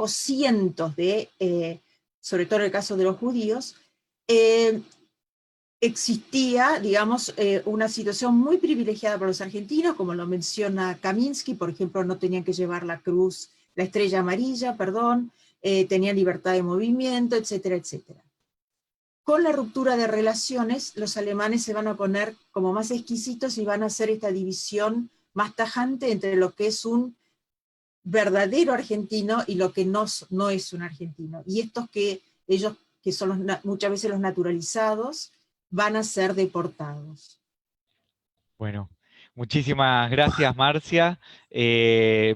Speaker 5: cientos de, sobre todo en el caso de los judíos, existía, digamos, una situación muy privilegiada para los argentinos, como lo menciona Kaminsky. Por ejemplo, no tenían que llevar la cruz, la estrella amarilla, perdón, tenían libertad de movimiento, etcétera, etcétera. Con la ruptura de relaciones, los alemanes se van a poner como más exquisitos y van a hacer esta división más tajante entre lo que es un verdadero argentino y lo que no es un argentino. Y estos que ellos, que son muchas veces los naturalizados, van a ser deportados.
Speaker 1: Bueno, muchísimas gracias, Marcia.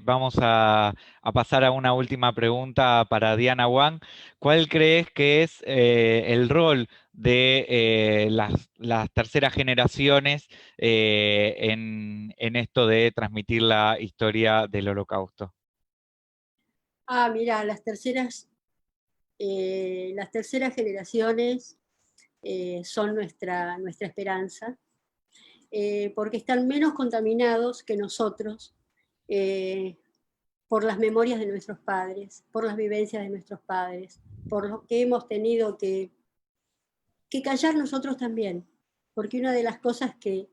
Speaker 1: Vamos a pasar a una última pregunta para Diana Wang. ¿Cuál crees que es el rol de las terceras generaciones en esto de transmitir la historia del Holocausto?
Speaker 15: Mira, las terceras generaciones son nuestra esperanza, porque están menos contaminados que nosotros por las memorias de nuestros padres, por las vivencias de nuestros padres, por lo que hemos tenido que callar nosotros también, porque una de las cosas que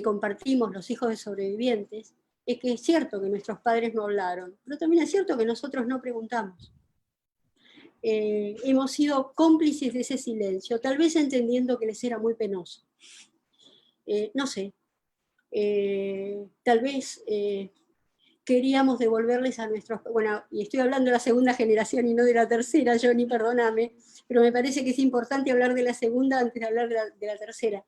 Speaker 15: compartimos los hijos de sobrevivientes es que es cierto que nuestros padres no hablaron, pero también es cierto que nosotros no preguntamos. Hemos sido cómplices de ese silencio, tal vez entendiendo que les era muy penoso. No sé, tal vez queríamos devolverles a nuestros... Bueno, y estoy hablando de la segunda generación y no de la tercera, Johnny, perdóname, pero me parece que es importante hablar de la segunda antes de hablar de la tercera.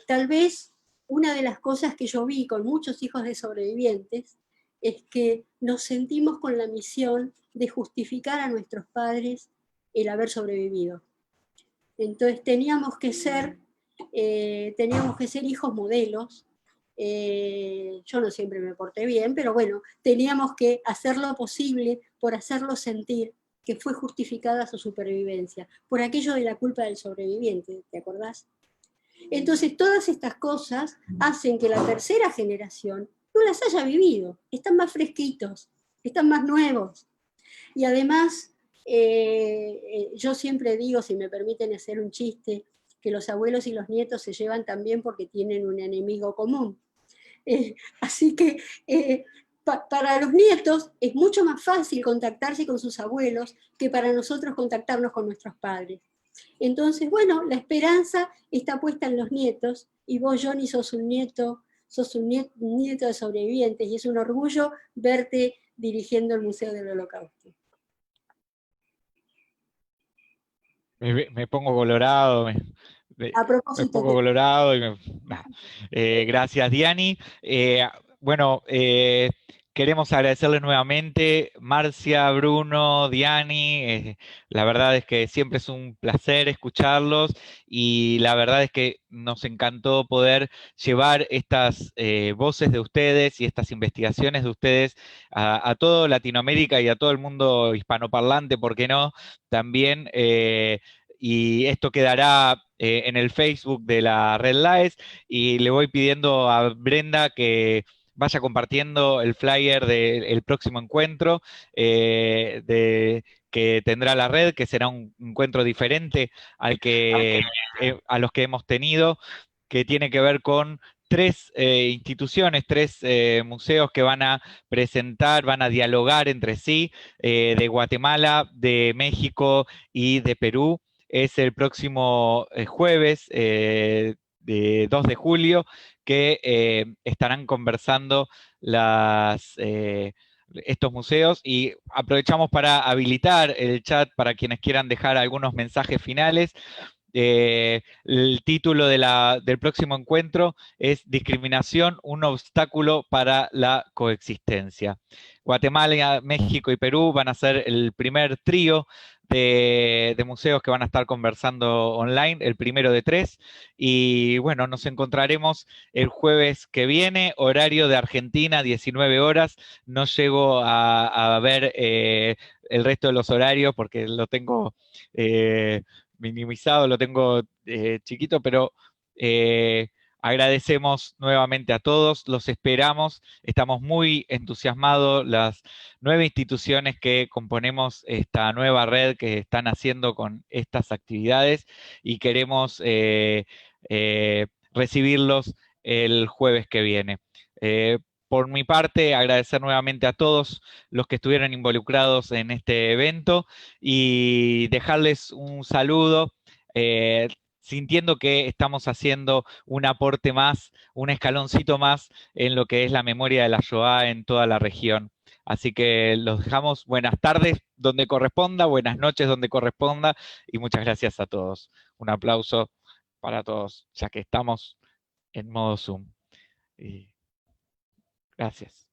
Speaker 15: Tal vez una de las cosas que yo vi con muchos hijos de sobrevivientes es que nos sentimos con la misión de justificar a nuestros padres el haber sobrevivido. Entonces teníamos que ser hijos modelos. Yo no siempre me porté bien, pero bueno, teníamos que hacer lo posible por hacerlos sentir que fue justificada su supervivencia, por aquello de la culpa del sobreviviente, ¿te acordás? Entonces todas estas cosas hacen que la tercera generación no las haya vivido, están más fresquitos, están más nuevos. Y además, yo siempre digo, si me permiten hacer un chiste, que los abuelos y los nietos se llevan también porque tienen un enemigo común. Así que para los nietos es mucho más fácil contactarse con sus abuelos que para nosotros contactarnos con nuestros padres. Entonces, bueno, la esperanza está puesta en los nietos, y vos, Johnny, sos un nieto de sobrevivientes, y es un orgullo verte dirigiendo el Museo del Holocausto.
Speaker 1: Me pongo colorado, me pongo colorado y gracias, Diani. Bueno, queremos agradecerles nuevamente, Marcia, Bruno, Diani. La verdad es que siempre es un placer escucharlos, y la verdad es que nos encantó poder llevar estas voces de ustedes y estas investigaciones de ustedes a toda Latinoamérica y a todo el mundo hispanoparlante, ¿por qué no? También, y esto quedará en el Facebook de la Red LAES, y le voy pidiendo a Brenda que vaya compartiendo el flyer del próximo encuentro que tendrá la red, que será un encuentro diferente a los que hemos tenido, que tiene que ver con 3 instituciones, 3 museos que van a presentar, van a dialogar entre sí, de Guatemala, de México y de Perú. Es el próximo jueves, de 2 de julio, que estarán conversando estos museos, y aprovechamos para habilitar el chat para quienes quieran dejar algunos mensajes finales. El título del próximo encuentro es Discriminación, un obstáculo para la coexistencia. Guatemala, México y Perú van a ser el primer trío de museos que van a estar conversando online, el primero de 3, y bueno, nos encontraremos el jueves que viene, horario de Argentina, 19 horas. No llego a ver el resto de los horarios porque lo tengo minimizado, lo tengo chiquito, pero agradecemos nuevamente a todos, los esperamos, estamos muy entusiasmados, las 9 instituciones que componemos esta nueva red que están haciendo con estas actividades, y queremos recibirlos el jueves que viene. Por mi parte, agradecer nuevamente a todos los que estuvieron involucrados en este evento, y dejarles un saludo, sintiendo que estamos haciendo un aporte más, un escaloncito más en lo que es la memoria de la Shoah en toda la región. Así que los dejamos. Buenas tardes donde corresponda, buenas noches donde corresponda, y muchas gracias a todos. Un aplauso para todos, ya que estamos en modo Zoom. Gracias.